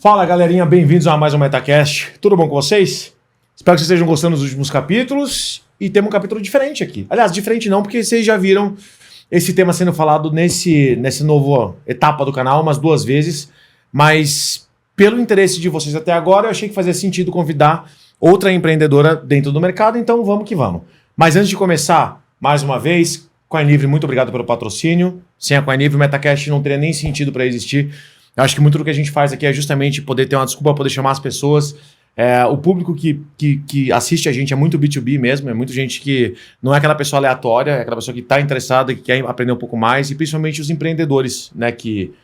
Fala galerinha, bem-vindos a mais um MetaCast. Tudo bom com vocês? Espero que vocês estejam gostando dos últimos capítulos e temos um capítulo diferente aqui. Aliás, diferente não, porque vocês já viram esse tema sendo falado nessa nova etapa do canal umas 2 vezes, mas pelo interesse de vocês até agora, eu achei que fazia sentido convidar outra empreendedora dentro do mercado, então vamos que vamos. Mas antes de começar, mais uma vez, CoinLivre, muito obrigado pelo patrocínio. Sem a CoinLivre, o MetaCast não teria nem sentido para existir. Eu acho que muito do que a gente faz aqui é justamente poder ter uma desculpa, poder chamar as pessoas. O público que assiste a gente é muito B2B mesmo, é muita gente que não é aquela pessoa aleatória, é aquela pessoa que está interessada, que quer aprender um pouco mais, e principalmente os empreendedores, né, que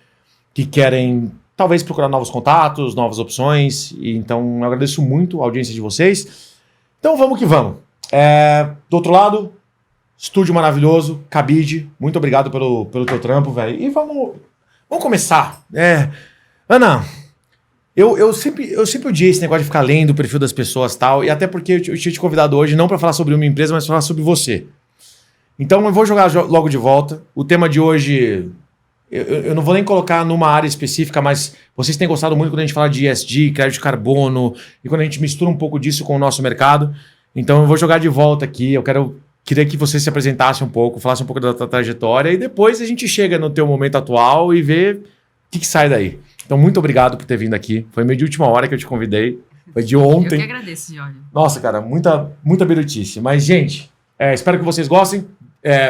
querem talvez procurar novos contatos, novas opções. E então eu agradeço muito a audiência de vocês. Então vamos que vamos. Do outro lado, estúdio maravilhoso, Cabide, muito obrigado pelo teu trampo, velho. E vamos começar. Ana, eu sempre odiei esse negócio de ficar lendo o perfil das pessoas e tal, e até porque eu tinha te convidado hoje não para falar sobre uma empresa, mas para falar sobre você. Então eu vou jogar logo de volta. O tema de hoje, eu não vou nem colocar numa área específica, mas vocês têm gostado muito quando a gente fala de ESG, crédito de carbono, e quando a gente mistura um pouco disso com o nosso mercado. Então eu vou jogar de volta aqui, queria que você se apresentasse um pouco, falasse um pouco da tua trajetória, e depois a gente chega no teu momento atual e vê o que sai daí. Então, muito obrigado por ter vindo aqui. Foi meio de última hora que eu te convidei. Foi de ontem. Eu que agradeço, Jorge. Nossa, cara, muita birutice. Mas, gente, espero que vocês gostem.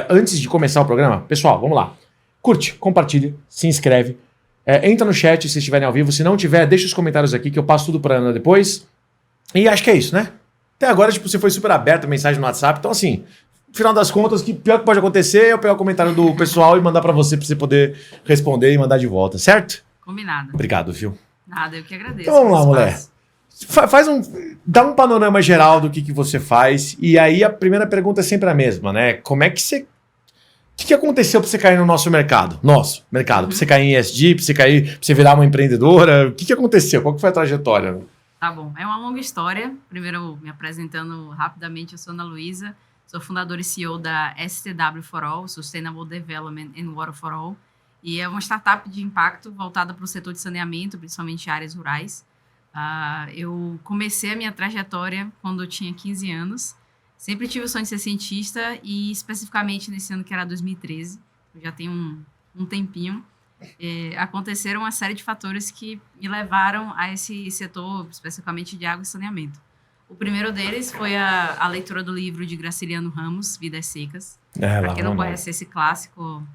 Antes de começar o programa, pessoal, vamos lá. Curte, compartilha, se inscreve. Entra no chat se estiverem ao vivo. Se não tiver, deixa os comentários aqui que eu passo tudo pra Ana depois. E acho que é isso, né? Até agora, você foi super aberto, a mensagem no WhatsApp. Então, assim, no final das contas, o que pior que pode acontecer é eu pegar o comentário do pessoal e mandar pra você poder responder e mandar de volta, certo? Combinado. Obrigado, viu? Nada, eu que agradeço. Então vamos lá, mulher. Dá um panorama geral do que você faz. E aí a primeira pergunta é sempre a mesma, né? Como é que você... O que aconteceu pra você cair no nosso mercado? Nosso mercado. Pra você cair em ESG, pra você virar uma empreendedora. O que aconteceu? Qual que foi a trajetória? Tá bom. É uma longa história. Primeiro, me apresentando rapidamente, eu sou Ana Luísa. Sou fundadora e CEO da STW for All, Sustainable Development and Water for All. E é uma startup de impacto voltada para o setor de saneamento, principalmente áreas rurais. Eu comecei a minha trajetória quando eu tinha 15 anos. Sempre tive o sonho de ser cientista e, especificamente, nesse ano que era 2013, eu já tenho um tempinho, aconteceram uma série de fatores que me levaram a esse setor, especificamente de água e saneamento. O primeiro deles foi a leitura do livro de Graciliano Ramos, Vidas Secas. Para quem não conhece esse clássico,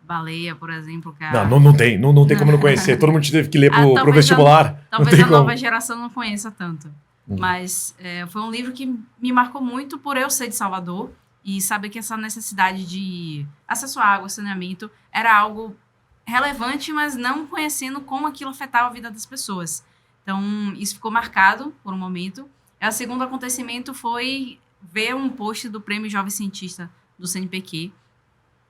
Baleia, por exemplo. Não tem como não conhecer. Todo mundo teve que ler pro vestibular. Talvez a nova geração não conheça tanto. Mas foi um livro que me marcou muito por eu ser de Salvador e saber que essa necessidade de acesso à água, saneamento, era algo relevante, mas não conhecendo como aquilo afetava a vida das pessoas. Então, isso ficou marcado por um momento. O segundo acontecimento foi ver um post do Prêmio Jovem Cientista do CNPq.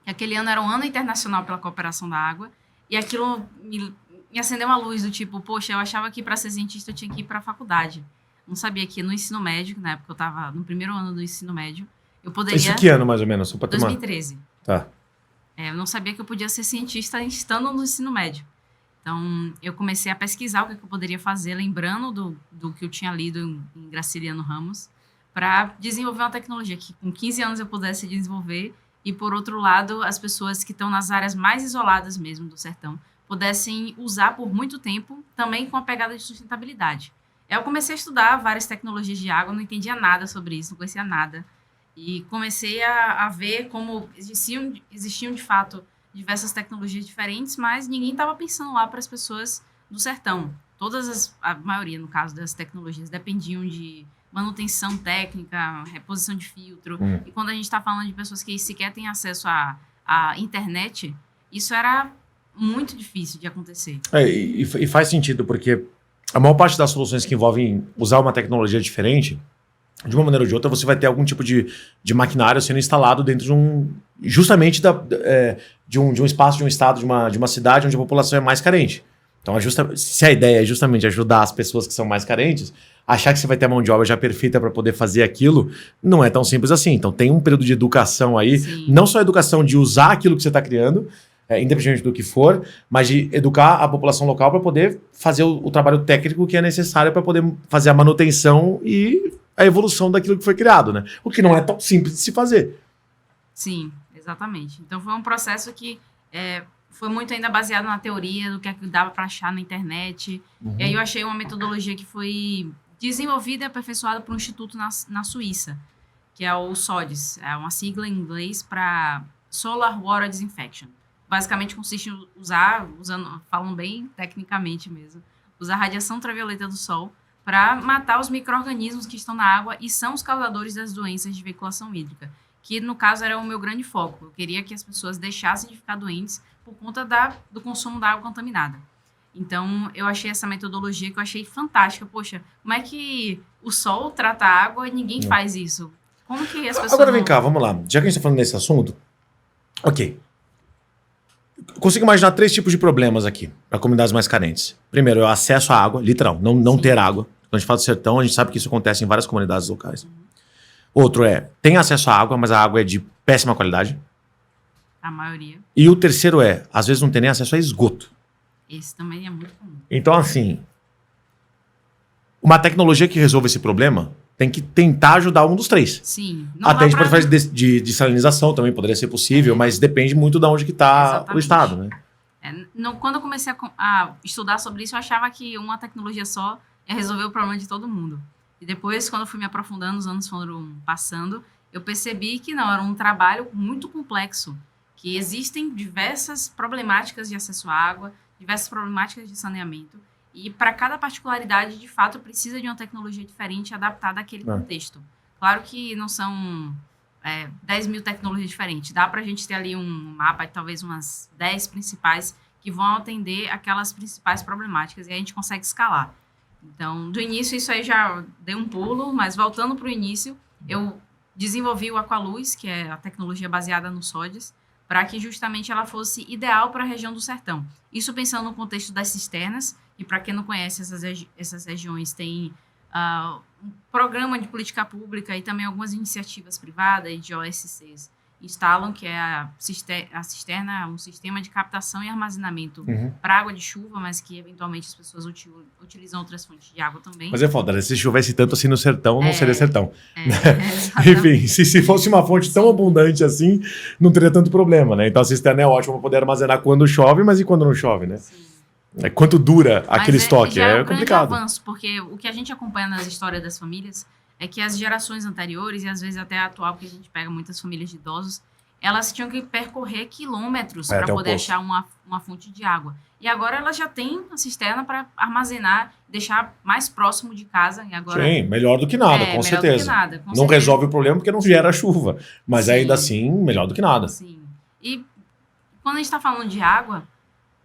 Aquele ano era um ano internacional pela cooperação da água. E aquilo me acendeu uma luz do tipo, poxa, eu achava que para ser cientista eu tinha que ir para a faculdade. Não sabia que no ensino médio, na época eu estava no primeiro ano do ensino médio, eu poderia... Isso que ano, mais ou menos? 2013. Tá. Eu não sabia que eu podia ser cientista estando no ensino médio. Então, eu comecei a pesquisar o que eu poderia fazer, lembrando do que eu tinha lido em Graciliano Ramos, para desenvolver uma tecnologia que com 15 anos eu pudesse desenvolver e, por outro lado, as pessoas que estão nas áreas mais isoladas mesmo do sertão pudessem usar por muito tempo, também com a pegada de sustentabilidade. Eu comecei a estudar várias tecnologias de água, não entendia nada sobre isso, não conhecia nada. E comecei a ver como existiam de fato diversas tecnologias diferentes, mas ninguém estava pensando lá para as pessoas do sertão. A maioria, no caso, das tecnologias dependiam de manutenção técnica, reposição de filtro. E quando a gente está falando de pessoas que sequer têm acesso à internet, isso era muito difícil de acontecer. E faz sentido, porque a maior parte das soluções que envolvem usar uma tecnologia diferente, de uma maneira ou de outra, você vai ter algum tipo de maquinário sendo instalado dentro de um espaço, de um estado, de uma cidade onde a população é mais carente. Então, se a ideia é justamente ajudar as pessoas que são mais carentes, achar que você vai ter a mão de obra já perfeita para poder fazer aquilo, não é tão simples assim. Então, tem um período de educação aí, não só a educação de usar aquilo que você está criando, independente do que for, mas de educar a população local para poder fazer o trabalho técnico que é necessário para poder fazer a manutenção e a evolução daquilo que foi criado, né? O que não é tão simples de se fazer. Sim, exatamente. Então foi um processo que foi muito ainda baseado na teoria do que é que dava para achar na internet. E aí eu achei uma metodologia que foi desenvolvida e aperfeiçoada por um instituto na Suíça, que é o SODIS, é uma sigla em inglês para Solar Water Disinfection. Basicamente consiste em falando bem tecnicamente mesmo, usar a radiação ultravioleta do sol para matar os micro-organismos que estão na água e são os causadores das doenças de veiculação hídrica, que no caso era o meu grande foco. Eu queria que as pessoas deixassem de ficar doentes por conta do consumo da água contaminada. Então, eu achei essa metodologia que eu achei fantástica. Poxa, como é que o sol trata a água e ninguém faz isso? Como que as pessoas... Agora vem cá, vamos lá. Já que a gente está falando desse assunto, ok. Consigo imaginar 3 tipos de problemas aqui para comunidades mais carentes. Primeiro, é o acesso à água, literal, não ter água. Quando a gente fala do sertão, a gente sabe que isso acontece em várias comunidades locais. Outro tem acesso à água, mas a água é de péssima qualidade. A maioria. E o terceiro às vezes não tem nem acesso a esgoto. Esse também é muito comum. Então, assim, uma tecnologia que resolva esse problema tem que tentar ajudar um dos 3. Sim. Até a gente pode fazer de salinização também, poderia ser possível, mas depende muito de onde que está o estado, né? Quando eu comecei a estudar sobre isso, eu achava que uma tecnologia só ia resolver o problema de todo mundo. E depois, quando eu fui me aprofundando, os anos foram passando, eu percebi que não, era um trabalho muito complexo, que existem diversas problemáticas de acesso à água, diversas problemáticas de saneamento, e para cada particularidade, de fato, precisa de uma tecnologia diferente adaptada àquele contexto. Claro que não são 10 mil tecnologias diferentes. Dá para a gente ter ali um mapa de talvez umas 10 principais que vão atender aquelas principais problemáticas e a gente consegue escalar. Então, do início, isso aí já deu um pulo, mas voltando para o início, eu desenvolvi o Aqualuz, que é a tecnologia baseada no SODIS, para que justamente ela fosse ideal para a região do sertão. Isso pensando no contexto das cisternas, e para quem não conhece, essas regiões têm um programa de política pública e também algumas iniciativas privadas e de OSCs instalam, que é a cisterna, um sistema de captação e armazenamento para água de chuva, mas que eventualmente as pessoas utilizam outras fontes de água também. Mas é foda, se chovesse tanto assim no sertão, não seria sertão. Enfim, se fosse uma fonte tão abundante assim, não teria tanto problema, né? Então a cisterna é ótima para poder armazenar quando chove, mas e quando não chove, né? Sim. Quanto dura aquele estoque? É complicado. um grande avanço, porque o que a gente acompanha nas histórias das famílias é que as gerações anteriores, e às vezes até a atual, porque a gente pega muitas famílias de idosos, elas tinham que percorrer quilômetros para poder achar uma fonte de água. E agora elas já têm a cisterna para armazenar, deixar mais próximo de casa. E agora, sim, melhor do que nada, com certeza. Não resolve o problema porque não gera chuva, mas ainda assim, melhor do que nada. Sim. E quando a gente está falando de água,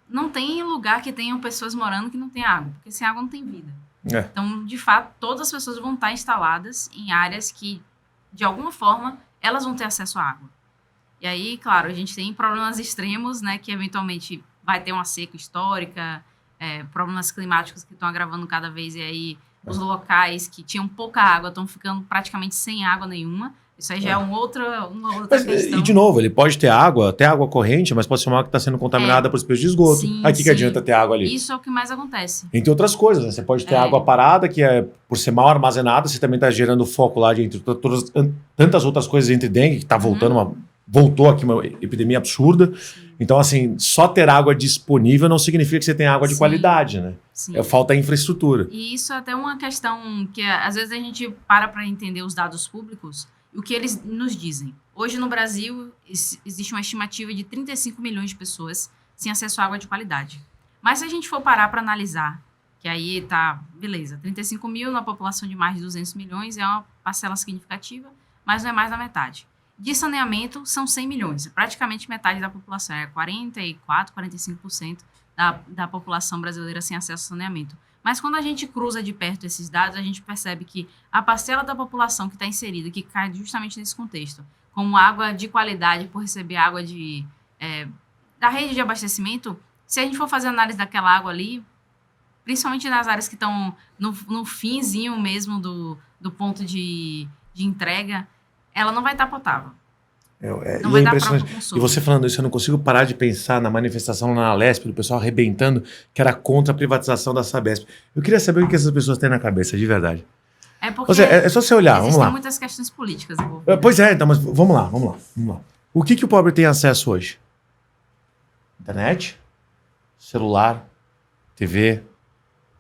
não tem lugar que tenham pessoas morando que não tem água, porque sem água não tem vida. Então, de fato, todas as pessoas vão estar instaladas em áreas que, de alguma forma, elas vão ter acesso à água. E aí, claro, a gente tem problemas extremos, né, que eventualmente vai ter uma seca histórica, problemas climáticos que estão agravando cada vez, e aí os locais que tinham pouca água estão ficando praticamente sem água nenhuma. Isso aí já é uma outra questão. E, de novo, ele pode ter água corrente, mas pode ser uma água que está sendo contaminada por espécies de esgoto. Sim, que adianta ter água ali? Isso é o que mais acontece. Entre outras coisas, né? Você pode ter água parada, que por ser mal armazenada, você também está gerando foco lá de tantas outras coisas, entre dengue, que está voltou aqui uma epidemia absurda. Então, assim, só ter água disponível não significa que você tem água de qualidade, né? Falta infraestrutura. E isso é até uma questão que, às vezes, a gente para entender os dados públicos e o que eles nos dizem. Hoje, no Brasil, existe uma estimativa de 35 milhões de pessoas sem acesso à água de qualidade. Mas se a gente for parar para analisar, que aí tá, beleza, 35 mil na população de mais de 200 milhões é uma parcela significativa, mas não é mais da metade. De saneamento, são 100 milhões, praticamente metade da população, 44, 45% da população brasileira sem acesso ao saneamento. Mas quando a gente cruza de perto esses dados, a gente percebe que a parcela da população que está inserida, que cai justamente nesse contexto, como água de qualidade por receber água da rede de abastecimento, se a gente for fazer análise daquela água ali, principalmente nas áreas que estão no finzinho mesmo do ponto de entrega, ela não vai estar potável. Não E vai é dar impressionante. próprio consumo. E você falando isso, eu não consigo parar de pensar na manifestação na Alesp, do pessoal arrebentando, que era contra a privatização da Sabesp. Eu queria saber o que essas pessoas têm na cabeça, de verdade. É porque Ou seja, é só você olhar, vamos existem lá. muitas questões políticas envolvidas. Pois é, então, mas vamos lá. O que o pobre tem acesso hoje? Internet, celular, TV.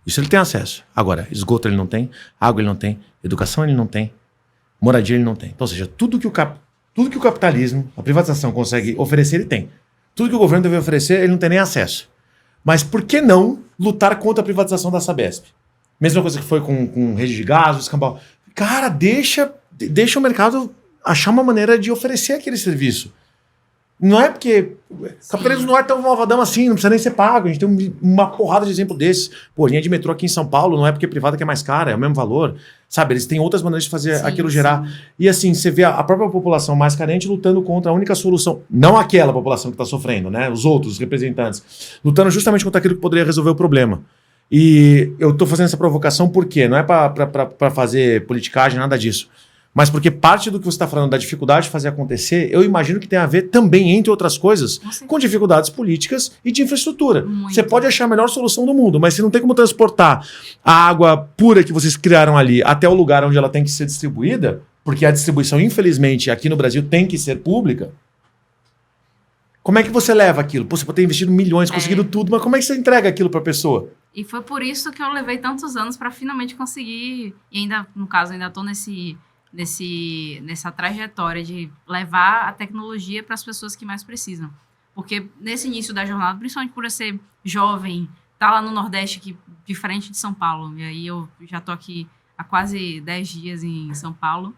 Isso ele tem acesso. Agora, esgoto ele não tem, água ele não tem, educação ele não tem, moradia ele não tem. Então, ou seja, tudo que o capitalismo, a privatização consegue oferecer, ele tem. Tudo que o governo deve oferecer, ele não tem nem acesso. Mas por que não lutar contra a privatização da Sabesp? Mesma coisa que foi com rede de gás, o escambau. Cara, deixa o mercado achar uma maneira de oferecer aquele serviço. Não é porque... O capitalismo não é tão malvadão assim, não precisa nem ser pago. A gente tem uma porrada de exemplo desses. Pô, linha de metrô aqui em São Paulo não é porque privada que é mais cara, é o mesmo valor. Sabe, eles têm outras maneiras de fazer aquilo gerar. E assim, você vê a própria população mais carente lutando contra a única solução. Não aquela população que está sofrendo, né? Os outros representantes. Lutando justamente contra aquilo que poderia resolver o problema. E eu tô fazendo essa provocação por quê? Não é para fazer politicagem, nada disso. Mas porque parte do que você está falando da dificuldade de fazer acontecer, eu imagino que tem a ver também, entre outras coisas, com dificuldades políticas e de infraestrutura. Muito. Você pode achar a melhor solução do mundo, mas se não tem como transportar a água pura que vocês criaram ali até o lugar onde ela tem que ser distribuída, porque a distribuição, infelizmente, aqui no Brasil tem que ser pública, como é que você leva aquilo? Pô, você pode ter investido milhões, conseguido tudo, mas como é que você entrega aquilo para a pessoa? E foi por isso que eu levei tantos anos para finalmente conseguir, e ainda, no caso, ainda estou nessa trajetória de levar a tecnologia para as pessoas que mais precisam. Porque nesse início da jornada, principalmente por eu ser jovem, tá lá no Nordeste, que, diferente de São Paulo, e aí eu já tô aqui há quase 10 dias em São Paulo,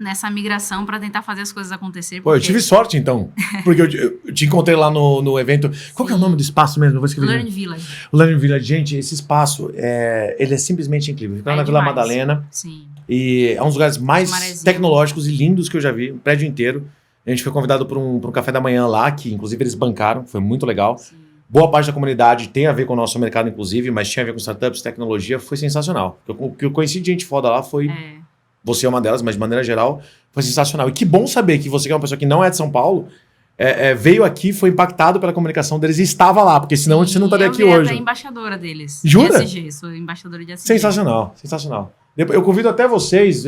nessa migração para tentar fazer as coisas acontecer. Pô, eu tive sorte, então. Porque eu te encontrei lá no evento. Qual que é o nome do espaço mesmo? Eu vou escrever. Learning Village. O Learning Village. Gente, esse espaço, ele é simplesmente incrível. Fica na Vila demais. Madalena. Sim. E é um dos lugares mais Marezinha. tecnológicos e lindos que eu já vi. Um prédio inteiro. A gente foi convidado para um café da manhã lá, que inclusive eles bancaram. Foi muito legal. Sim. Boa parte da comunidade tem a ver com o nosso mercado, inclusive, mas tinha a ver com startups, tecnologia. Foi sensacional. O que eu conheci de gente foda lá foi... Você é uma delas, mas de maneira geral foi sensacional. E que bom saber que você, que é uma pessoa que não é de São Paulo, veio aqui, foi impactado pela comunicação deles e estava lá, porque senão você não estaria aqui hoje. Eu embaixadora deles. Jura? De SG, sou embaixadora de SG. Sensacional, sensacional. Eu convido até vocês...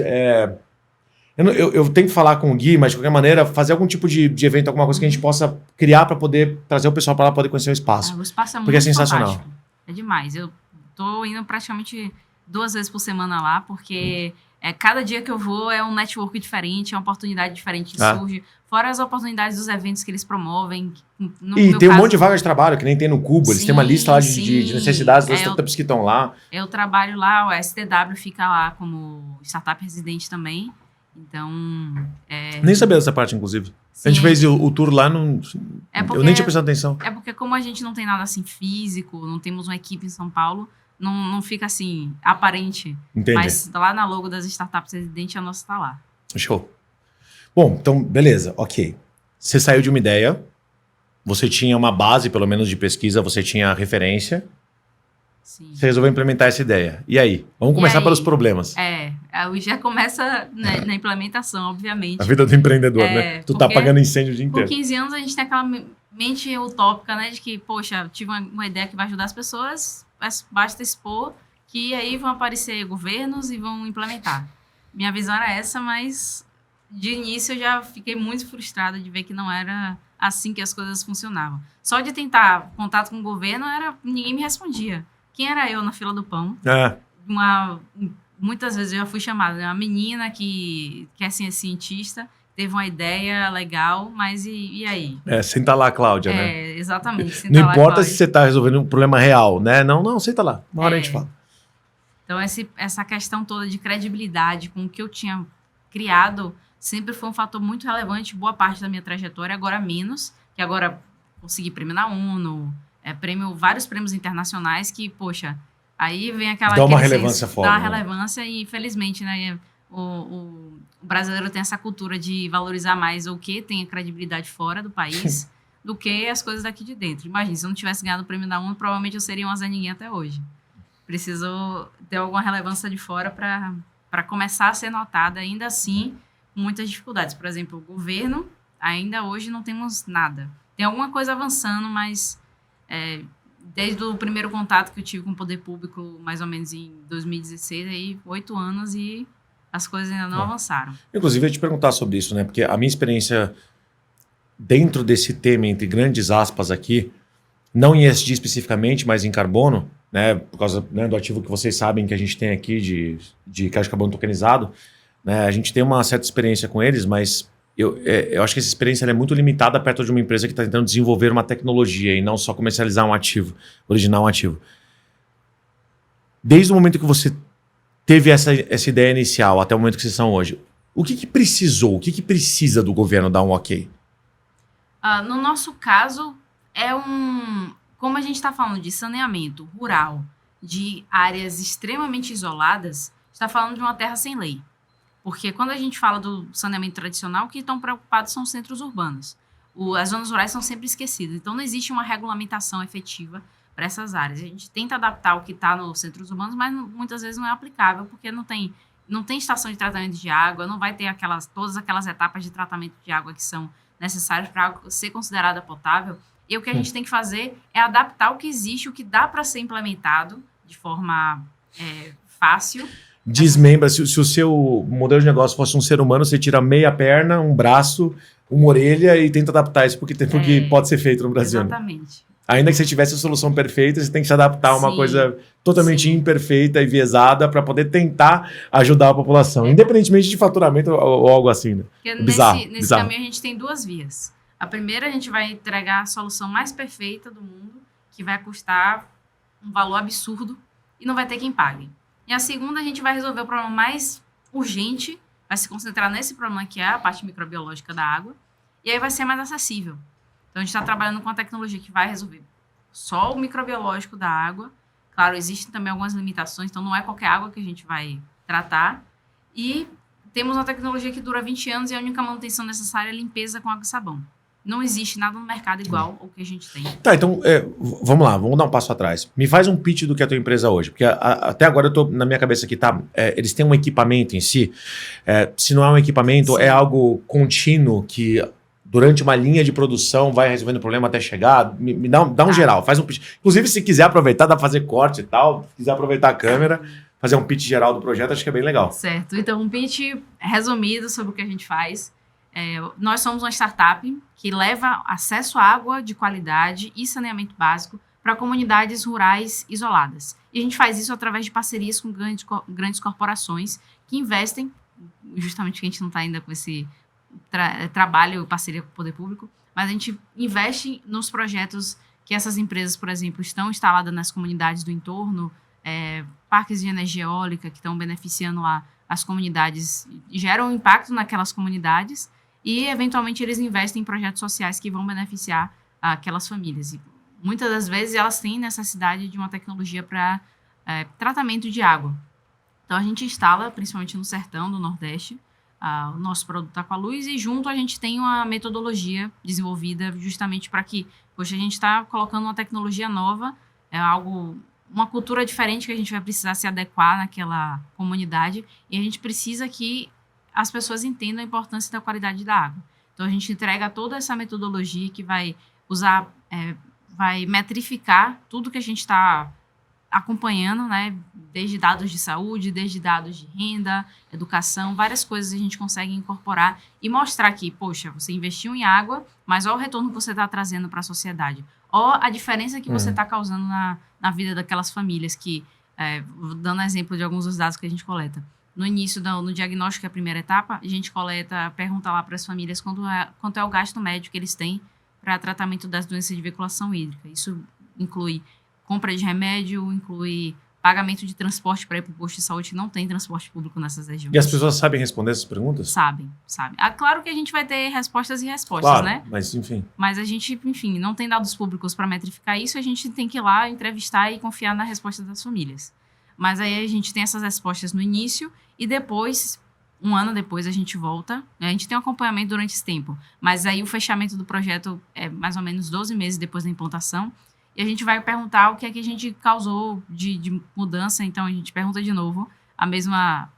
Eu tenho que falar com o Gui, mas de qualquer maneira, fazer algum tipo de evento, alguma coisa que a gente possa criar para poder trazer o pessoal para lá poder conhecer o espaço. O espaço é muito porque é sensacional. fantástico. É demais. Eu tô indo praticamente 2 vezes por semana lá, porque... cada dia que eu vou é um network diferente, é uma oportunidade diferente que surge. Fora as oportunidades dos eventos que eles promovem. E tem um monte de vagas de trabalho, que nem tem no Cubo. Eles têm uma lista lá de necessidades das startups que estão lá. Eu trabalho lá, o STW fica lá como startup residente também. Então... Nem sabia dessa parte, inclusive. Sim. A gente fez o tour lá, eu nem tinha prestado atenção. É porque como a gente não tem nada assim físico, não temos uma equipe em São Paulo... Não fica assim, aparente. Entendi. Mas lá na logo das startups residentes, a nossa está lá. Show. Bom, então, beleza, ok. Você saiu de uma ideia, você tinha uma base, pelo menos, de pesquisa, você tinha referência. Sim. Você resolveu implementar essa ideia. E aí? Vamos começar pelos problemas. Já começa na implementação, obviamente. A vida do empreendedor, né? Tu tá apagando incêndio o dia inteiro. Com 15 anos, a gente tem aquela mente utópica, né? De que, poxa, tive uma ideia que vai ajudar as pessoas... Basta expor que aí vão aparecer governos e vão implementar. Minha visão era essa, mas de início eu já fiquei muito frustrada de ver que não era assim que as coisas funcionavam. Só de tentar contato com o governo, ninguém me respondia. Quem era eu na fila do pão? Muitas vezes eu já fui chamada, uma menina que quer ser cientista, teve uma ideia legal, mas e aí? Senta lá, Cláudia, né? Exatamente. Não importa se você está resolvendo um problema real, né? Não, senta lá. Uma hora a gente fala. Então, essa questão toda de credibilidade com o que eu tinha criado sempre foi um fator muito relevante, boa parte da minha trajetória, agora menos, que agora consegui prêmio na ONU, vários prêmios internacionais que, poxa, aí vem aquela... Dá uma relevância forte. Dá uma relevância e, infelizmente, né, o brasileiro tem essa cultura de valorizar mais o que tem a credibilidade fora do país do que as coisas daqui de dentro. Imagina, se eu não tivesse ganhado o prêmio da ONU, provavelmente eu seria uma Zé Ninguém até hoje. Precisou ter alguma relevância de fora para começar a ser notada, ainda assim, com muitas dificuldades. Por exemplo, o governo, ainda hoje não temos nada. Tem alguma coisa avançando, mas desde o primeiro contato que eu tive com o poder público, mais ou menos em 2016, aí 8 anos e as coisas ainda não avançaram. Inclusive, eu ia te perguntar sobre isso, né? Porque a minha experiência dentro desse tema, entre grandes aspas aqui, não em ESG especificamente, mas em carbono, né? Por causa, né, do ativo que vocês sabem que a gente tem aqui de crédito de carbono tokenizado, né? A gente tem uma certa experiência com eles, mas eu acho que essa experiência é muito limitada perto de uma empresa que está tentando desenvolver uma tecnologia e não só comercializar um ativo, originar um ativo. Desde o momento que você teve essa ideia inicial até o momento que vocês são hoje, o que precisou, o que precisa do governo dar um ok? No nosso caso, como a gente está falando de saneamento rural, de áreas extremamente isoladas, está falando de uma terra sem lei. Porque quando a gente fala do saneamento tradicional, o que estão preocupados são os centros urbanos. As zonas rurais são sempre esquecidas. Então, não existe uma regulamentação efetiva para essas áreas. A gente tenta adaptar o que está nos centros urbanos, mas muitas vezes não é aplicável, porque não tem estação de tratamento de água, não vai ter todas aquelas etapas de tratamento de água que são necessárias para a água ser considerada potável. E o que a gente tem que fazer é adaptar o que existe, o que dá para ser implementado de forma fácil. Desmembra, se o seu modelo de negócio fosse um ser humano, você tira meia perna, um braço, uma orelha e tenta adaptar isso porque pode ser feito no Brasil. Exatamente. Ainda que você tivesse a solução perfeita, você tem que se adaptar a uma coisa totalmente imperfeita e enviesada para poder tentar ajudar a população, independentemente de faturamento ou algo assim. Né? Nesse caminho a gente tem 2 vias. A primeira, a gente vai entregar a solução mais perfeita do mundo, que vai custar um valor absurdo e não vai ter quem pague. E a segunda, a gente vai resolver o problema mais urgente, vai se concentrar nesse problema que é a parte microbiológica da água, e aí vai ser mais acessível. Então, a gente está trabalhando com uma tecnologia que vai resolver só o microbiológico da água. Claro, existem também algumas limitações, então não é qualquer água que a gente vai tratar. E temos uma tecnologia que dura 20 anos e a única manutenção necessária é limpeza com água e sabão. Não existe nada no mercado igual ao que a gente tem. Tá, então, vamos lá, vamos dar um passo atrás. Me faz um pitch do que é a tua empresa hoje, porque até agora eu tô na minha cabeça aqui, tá? Eles têm um equipamento em si. Se não é um equipamento, é algo contínuo que durante uma linha de produção vai resolvendo o problema até chegar. Me dá um geral, faz um pitch. Inclusive, se quiser aproveitar, dá pra fazer corte e tal. Se quiser aproveitar a câmera, fazer um pitch geral do projeto, acho que é bem legal. Certo, então um pitch resumido sobre o que a gente faz. Nós somos uma startup que leva acesso à água de qualidade e saneamento básico para comunidades rurais isoladas. E a gente faz isso através de parcerias com grandes corporações que investem, justamente que a gente não está ainda com esse trabalho, parceria com o poder público, mas a gente investe nos projetos que essas empresas, por exemplo, estão instaladas nas comunidades do entorno, parques de energia eólica que estão beneficiando as comunidades, geram impacto naquelas comunidades e, eventualmente, eles investem em projetos sociais que vão beneficiar aquelas famílias. E, muitas das vezes, elas têm necessidade de uma tecnologia para tratamento de água. Então, a gente instala, principalmente no sertão do Nordeste, o nosso produto Aqualuz, e junto a gente tem uma metodologia desenvolvida justamente para que, poxa, a gente está colocando uma tecnologia nova, uma cultura diferente que a gente vai precisar se adequar naquela comunidade, e a gente precisa que as pessoas entendam a importância da qualidade da água. Então, a gente entrega toda essa metodologia que vai vai metrificar tudo que a gente está acompanhando, né? Desde dados de saúde, desde dados de renda, educação, várias coisas a gente consegue incorporar e mostrar que, poxa, você investiu em água, mas olha o retorno que você está trazendo para a sociedade. Olha a diferença que você está causando na vida daquelas famílias que, dando exemplo de alguns dos dados que a gente coleta. No início, no diagnóstico, que é a primeira etapa, a gente pergunta lá para as famílias quanto é o gasto médio que eles têm para tratamento das doenças de veiculação hídrica. Isso inclui compra de remédio, inclui pagamento de transporte para ir para o posto de saúde, que não tem transporte público nessas regiões. E as pessoas sabem responder essas perguntas? Sabem. Claro que a gente vai ter respostas e respostas, claro, né? Mas, enfim. Mas a gente, enfim, não tem dados públicos para metrificar isso, a gente tem que ir lá entrevistar e confiar na resposta das famílias. Mas aí a gente tem essas respostas no início e depois, 1 ano depois, a gente volta. A gente tem um acompanhamento durante esse tempo, mas aí o fechamento do projeto é mais ou menos 12 meses depois da implantação. E a gente vai perguntar o que é que a gente causou de mudança. Então, a gente pergunta de novo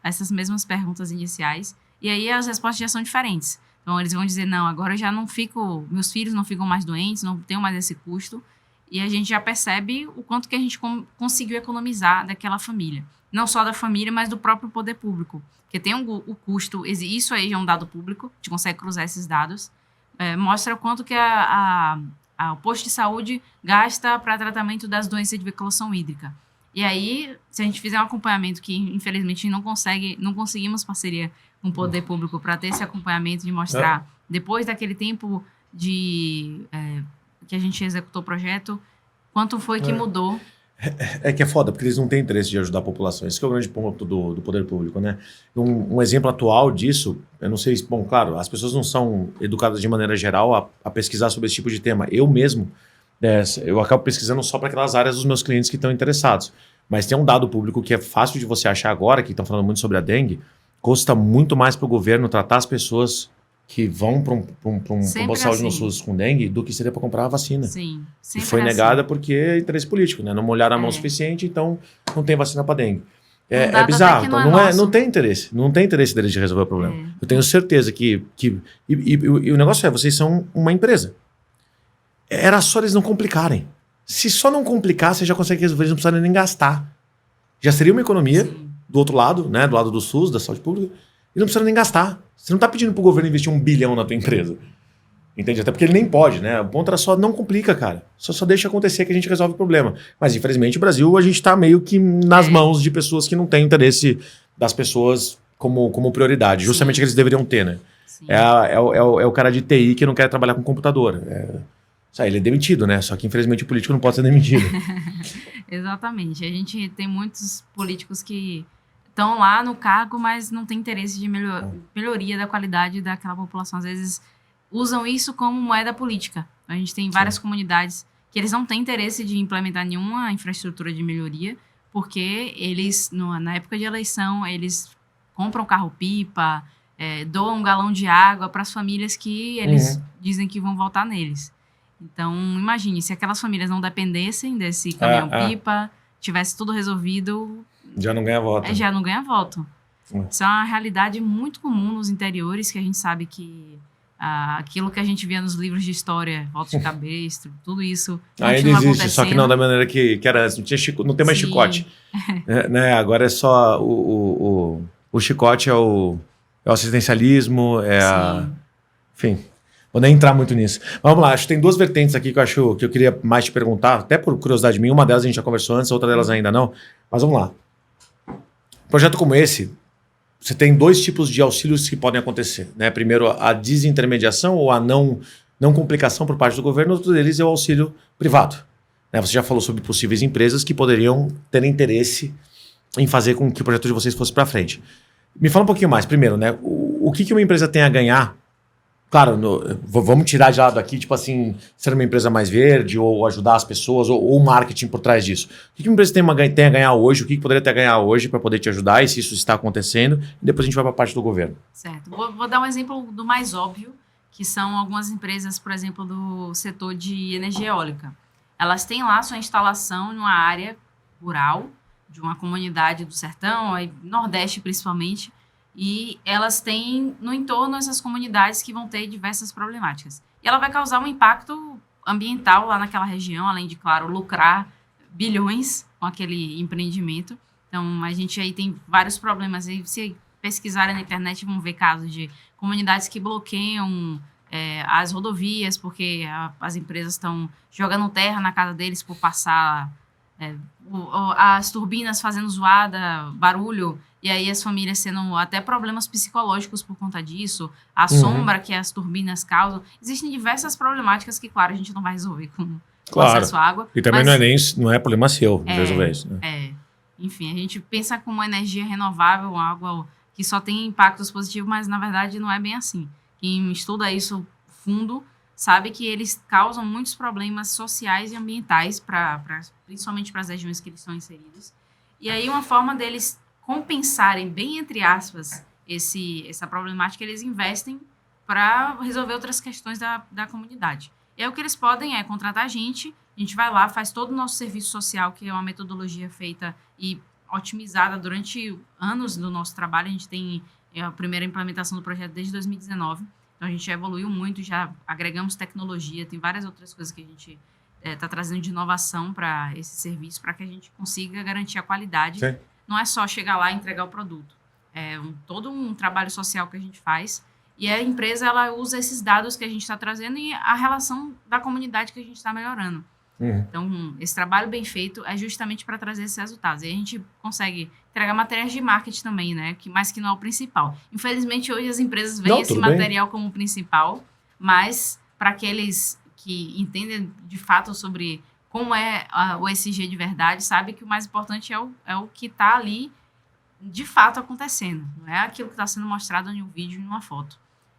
essas mesmas perguntas iniciais. E aí, as respostas já são diferentes. Então, eles vão dizer, não, agora eu já não fico, meus filhos não ficam mais doentes, não tenho mais esse custo. E a gente já percebe o quanto que a gente conseguiu economizar daquela família. Não só da família, mas do próprio poder público. Porque tem o custo, isso aí é um dado público, a gente consegue cruzar esses dados, mostra o quanto que o posto de saúde gasta para tratamento das doenças de veiculação hídrica. E aí, se a gente fizer um acompanhamento que, infelizmente, não conseguimos parceria com o poder público para ter esse acompanhamento de mostrar, depois daquele tempo que a gente executou o projeto, quanto foi que mudou. É que é foda, porque eles não têm interesse de ajudar a população. Esse que é o grande ponto do poder público, né? Um exemplo atual disso, eu não sei, bom, claro, as pessoas não são educadas de maneira geral a pesquisar sobre esse tipo de tema. Eu mesmo, eu acabo pesquisando só para aquelas áreas dos meus clientes que estão interessados. Mas tem um dado público que é fácil de você achar agora, que estão falando muito sobre a dengue, custa muito mais para o governo tratar as pessoas que vão para um posto de saúde no SUS com dengue do que seria para comprar a vacina. Sim, e foi negada porque é interesse político, né? Não molharam a mão o suficiente, então não tem vacina para dengue. É bizarro, então não tem interesse. Não tem interesse deles de resolver o problema. Eu tenho certeza que o negócio é, vocês são uma empresa. Era só eles não complicarem. Se só não complicar, você já consegue resolver, eles não precisarem nem gastar. Já seria uma economia do outro lado, né? Do lado do SUS, da saúde pública, e não precisa nem gastar. Você não está pedindo pro governo investir 1 bilhão na tua empresa. Entende? Até porque ele nem pode, né? O ponto era só não complica, cara. Só deixa acontecer que a gente resolve o problema. Mas, infelizmente, o Brasil, a gente tá meio que nas mãos de pessoas que não têm interesse das pessoas como prioridade. Justamente que eles deveriam ter, né? É o cara de TI que não quer trabalhar com computador. Ele é demitido, né? Só que, infelizmente, o político não pode ser demitido. Exatamente. A gente tem muitos políticos que estão lá no cargo, mas não tem interesse de melhoria da qualidade daquela população. Às vezes usam isso como moeda política. A gente tem várias comunidades que eles não têm interesse de implementar nenhuma infraestrutura de melhoria, porque eles, na época de eleição, eles compram carro-pipa, doam um galão de água para as famílias que eles dizem que vão votar neles. Então, imagine, se aquelas famílias não dependessem desse caminhão-pipa, tivesse tudo resolvido... Já não ganha voto. Já não ganha voto. Isso é uma realidade muito comum nos interiores, que a gente sabe que aquilo que a gente via nos livros de história, voto de cabresto, tudo isso ainda existe, só que não da maneira que era antes. Não tem mais chicote. Né? Agora é só o chicote, é o assistencialismo, enfim... Vou nem entrar muito nisso. Mas vamos lá, acho que tem duas vertentes aqui que eu queria mais te perguntar, até por curiosidade minha. Uma delas a gente já conversou antes, outra delas ainda não. Mas vamos lá. Um projeto como esse, você tem 2 tipos de auxílios que podem acontecer, né? Primeiro, a desintermediação ou a não complicação por parte do governo. Outro deles é o auxílio privado. Né? Você já falou sobre possíveis empresas que poderiam ter interesse em fazer com que o projeto de vocês fosse para frente. Me fala um pouquinho mais. Primeiro, né? O que uma empresa tem a ganhar? Claro, vamos tirar de lado aqui, tipo assim, ser uma empresa mais verde ou ajudar as pessoas ou o marketing por trás disso. O que uma empresa tem a ganhar hoje, o que poderia ter a ganhar hoje para poder te ajudar e se isso está acontecendo, e depois a gente vai para a parte do governo. Certo. Vou dar um exemplo do mais óbvio, que são algumas empresas, por exemplo, do setor de energia eólica. Elas têm lá sua instalação numa área rural, de uma comunidade do sertão, aí, Nordeste principalmente, e elas têm no entorno essas comunidades que vão ter diversas problemáticas. E ela vai causar um impacto ambiental lá naquela região, além de, claro, lucrar bilhões com aquele empreendimento. Então, a gente aí tem vários problemas. E se pesquisarem na internet, vão ver casos de comunidades que bloqueiam as rodovias, porque as empresas estão jogando terra na casa deles por passar as turbinas fazendo zoada, barulho, e aí as famílias tendo até problemas psicológicos por conta disso, a sombra que as turbinas causam. Existem diversas problemáticas que, claro, a gente não vai resolver com acesso à água. E também não é problema seu resolver isso. Né? Enfim, a gente pensa como energia renovável, algo que só tem impactos positivos, mas na verdade não é bem assim. Quem estuda isso fundo sabe que eles causam muitos problemas sociais e ambientais, principalmente para as regiões que eles estão inseridos. E aí uma forma deles compensarem, bem entre aspas, essa problemática, eles investem para resolver outras questões da comunidade. E aí o que eles podem é contratar a gente vai lá, faz todo o nosso serviço social, que é uma metodologia feita e otimizada durante anos do nosso trabalho. A gente tem a primeira implementação do projeto desde 2019. Então a gente já evoluiu muito, já agregamos tecnologia, tem várias outras coisas que a gente está trazendo de inovação para esse serviço, para que a gente consiga garantir a qualidade. Sim. Não é só chegar lá e entregar o produto. É todo um trabalho social que a gente faz. E a empresa, ela usa esses dados que a gente está trazendo e a relação da comunidade que a gente está melhorando. Então, esse trabalho bem feito é justamente para trazer esses resultados. E a gente consegue entregar materiais de marketing também, né? Mas que não é o principal. Infelizmente, hoje as empresas veem esse material como principal, mas para aqueles que entendem de fato sobre como é o ESG de verdade, sabe que o mais importante é o que está ali de fato acontecendo. Não é aquilo que está sendo mostrado em um vídeo, em uma foto.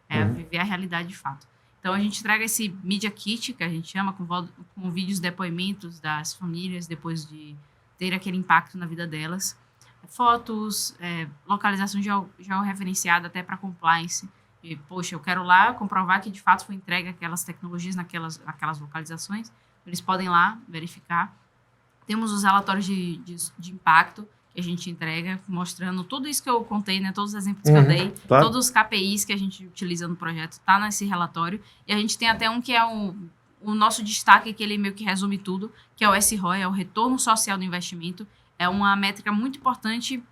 É viver a realidade de fato. Então, a gente entrega esse Media Kit, que a gente chama, com vídeos, depoimentos das famílias, depois de ter aquele impacto na vida delas. Fotos, localização georreferenciada até para compliance. E, poxa, eu quero lá comprovar que, de fato, foi entregue aquelas tecnologias naquelas localizações. Eles podem lá verificar. Temos os relatórios de impacto, que a gente entrega, mostrando tudo isso que eu contei, né? Todos os exemplos que eu dei, claro. Todos os KPIs que a gente utiliza no projeto, está nesse relatório. E a gente tem até um que é o nosso destaque, que ele meio que resume tudo, que é o SROI, é o Retorno Social do Investimento. É uma métrica muito importante,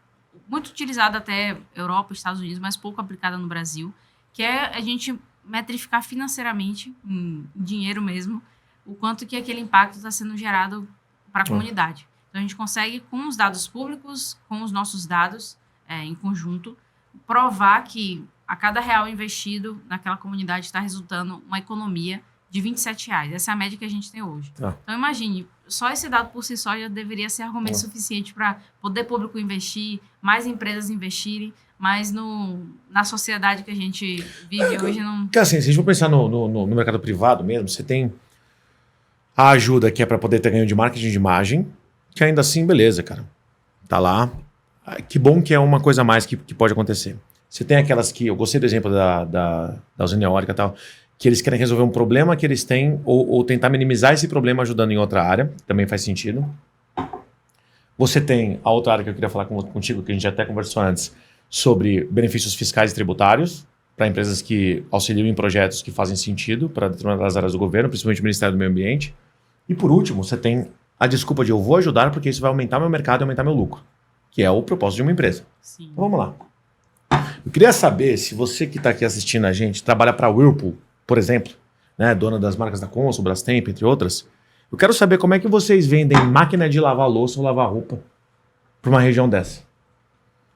muito utilizada até Europa, Estados Unidos, mas pouco aplicada no Brasil, que é a gente metrificar financeiramente, em dinheiro mesmo, o quanto que aquele impacto está sendo gerado para a comunidade. Então, a gente consegue, com os dados públicos, com os nossos dados em conjunto, provar que a cada real investido naquela comunidade está resultando uma economia de R$27. Essa é a média que a gente tem hoje. Então, imagine, só esse dado por si só já deveria ser argumento suficiente para poder público investir, mais empresas investirem, mas na sociedade que a gente vive hoje não... Porque assim, se a gente for pensar no mercado privado mesmo, você tem a ajuda que é para poder ter ganho de marketing de imagem, que ainda assim, beleza, cara. Tá lá. Que bom que é uma coisa a mais que pode acontecer. Você tem aquelas que... Eu gostei do exemplo da usina eólica e tal, que eles querem resolver um problema que eles têm ou tentar minimizar esse problema ajudando em outra área. Também faz sentido. Você tem a outra área que eu queria falar contigo, que a gente até conversou antes, sobre benefícios fiscais e tributários para empresas que auxiliam em projetos que fazem sentido para determinadas áreas do governo, principalmente o Ministério do Meio Ambiente. E por último, você tem a desculpa de eu vou ajudar porque isso vai aumentar meu mercado e aumentar meu lucro, que é o propósito de uma empresa. Sim. Então vamos lá. Eu queria saber se você que está aqui assistindo a gente trabalha para a Whirlpool, por exemplo, né, dona das marcas da Consul, Brastemp, entre outras. Eu quero saber como é que vocês vendem máquina de lavar louça ou lavar roupa para uma região dessa.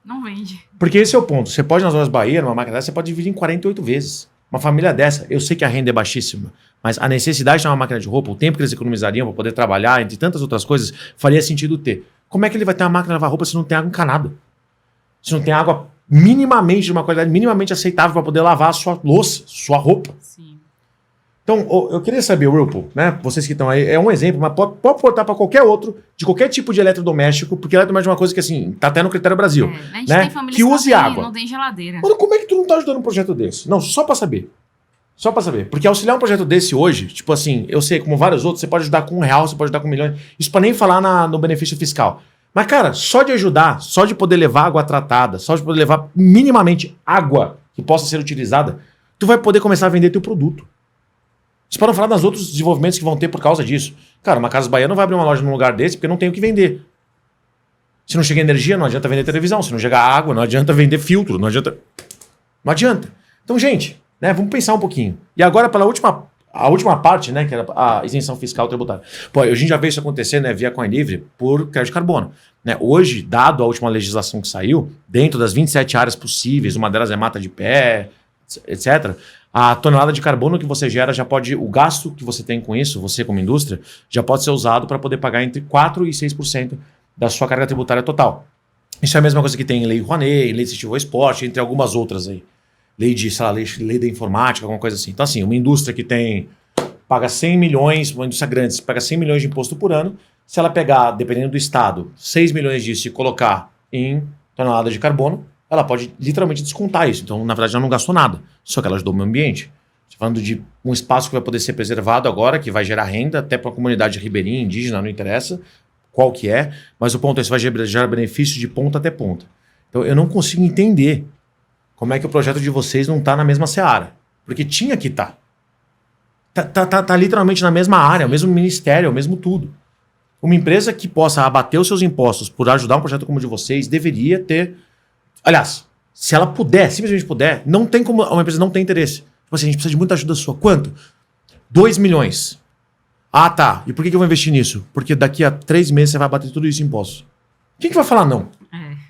Não vende. Porque esse é o ponto. Você pode, nas Horas Bahia, numa máquina dessa, você pode dividir em 48 vezes. Uma família dessa, eu sei que a renda é baixíssima, mas a necessidade de ter uma máquina de roupa, o tempo que eles economizariam para poder trabalhar, entre tantas outras coisas, faria sentido ter. Como é que ele vai ter uma máquina de lavar roupa se não tem água encanada? Se não tem água minimamente, de uma qualidade minimamente aceitável para poder lavar a sua louça, sua roupa? Sim. Então, eu queria saber, Whirlpool, né? Vocês que estão aí, é um exemplo, mas pode portar para qualquer outro, de qualquer tipo de eletrodoméstico, porque eletrodoméstico é uma coisa que, assim, tá até no critério Brasil. A gente né? tem famílias que use água. Não tem geladeira. Mano, como é que tu não tá ajudando um projeto desse? Não, só para saber. Só para saber. Porque auxiliar um projeto desse hoje, tipo assim, eu sei, como vários outros, você pode ajudar com R$1, você pode ajudar com milhões. Isso para nem falar no benefício fiscal. Mas, cara, só de ajudar, só de poder levar água tratada, só de poder levar minimamente água que possa ser utilizada, tu vai poder começar a vender teu produto. Vocês podem falar dos outros desenvolvimentos que vão ter por causa disso. Cara, uma Casas Bahia não vai abrir uma loja num lugar desse porque não tem o que vender. Se não chega energia, não adianta vender televisão. Se não chega água, não adianta vender filtro. Não adianta. Não adianta. Então, gente, né, vamos pensar um pouquinho. E agora, pela a última parte, né, que era a isenção fiscal tributária. Pô, a gente já vê isso acontecer, né, via Coin Livre por crédito de carbono. Né? Hoje, dado a última legislação que saiu, dentro das 27 áreas possíveis, uma delas é mata de pé, etc., a tonelada de carbono que você gera já pode, o gasto que você tem com isso, você como indústria, já pode ser usado para poder pagar entre 4% e 6% da sua carga tributária total. Isso é a mesma coisa que tem em lei Rouanet, lei de incentivo ao esporte, entre algumas outras aí. Lei de, sei lá, lei da informática, alguma coisa assim. Então, assim, uma indústria que paga 100 milhões, uma indústria grande, paga 100 milhões de imposto por ano, se ela pegar, dependendo do estado, 6 milhões disso e colocar em tonelada de carbono, ela pode literalmente descontar isso. Então, na verdade, ela não gastou nada, só que ela ajudou o meio ambiente. Estou falando de um espaço que vai poder ser preservado agora, que vai gerar renda até para a comunidade ribeirinha, indígena, não interessa qual que é, mas o ponto é que isso vai gerar benefício de ponta até ponta. Então, eu não consigo entender como é que o projeto de vocês não está na mesma seara. Porque tinha que estar. Tá literalmente na mesma área, o mesmo ministério, o mesmo tudo. Uma empresa que possa abater os seus impostos por ajudar um projeto como o de vocês deveria ter... Aliás, se ela puder, simplesmente puder, não tem como uma empresa não ter interesse. Tipo assim, a gente precisa de muita ajuda sua. Quanto? 2 milhões. Ah, tá. E por que eu vou investir nisso? Porque daqui a 3 meses você vai abater tudo isso em impostos. Quem que vai falar não?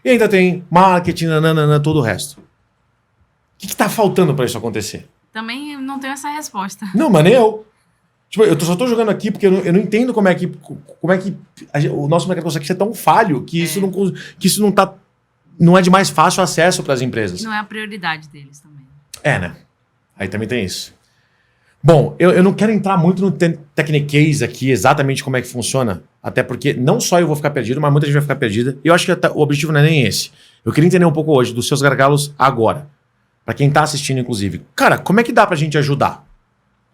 E ainda tem marketing, nananana, todo o resto. O que tá faltando para isso acontecer? Também não tenho essa resposta. Não, mas nem eu. Tipo, só tô jogando aqui porque eu não entendo como é que o nosso mercado consegue ser tão falho que isso não é de mais fácil acesso para as empresas. E não é a prioridade deles também. Né? Aí também tem isso. Bom, eu não quero entrar muito no techniquez aqui, exatamente como é que funciona, até porque não só eu vou ficar perdido, mas muita gente vai ficar perdida. E eu acho que o objetivo não é nem esse. Eu queria entender um pouco hoje dos seus gargalos agora. Para quem tá assistindo, inclusive. Cara, como é que dá pra gente ajudar?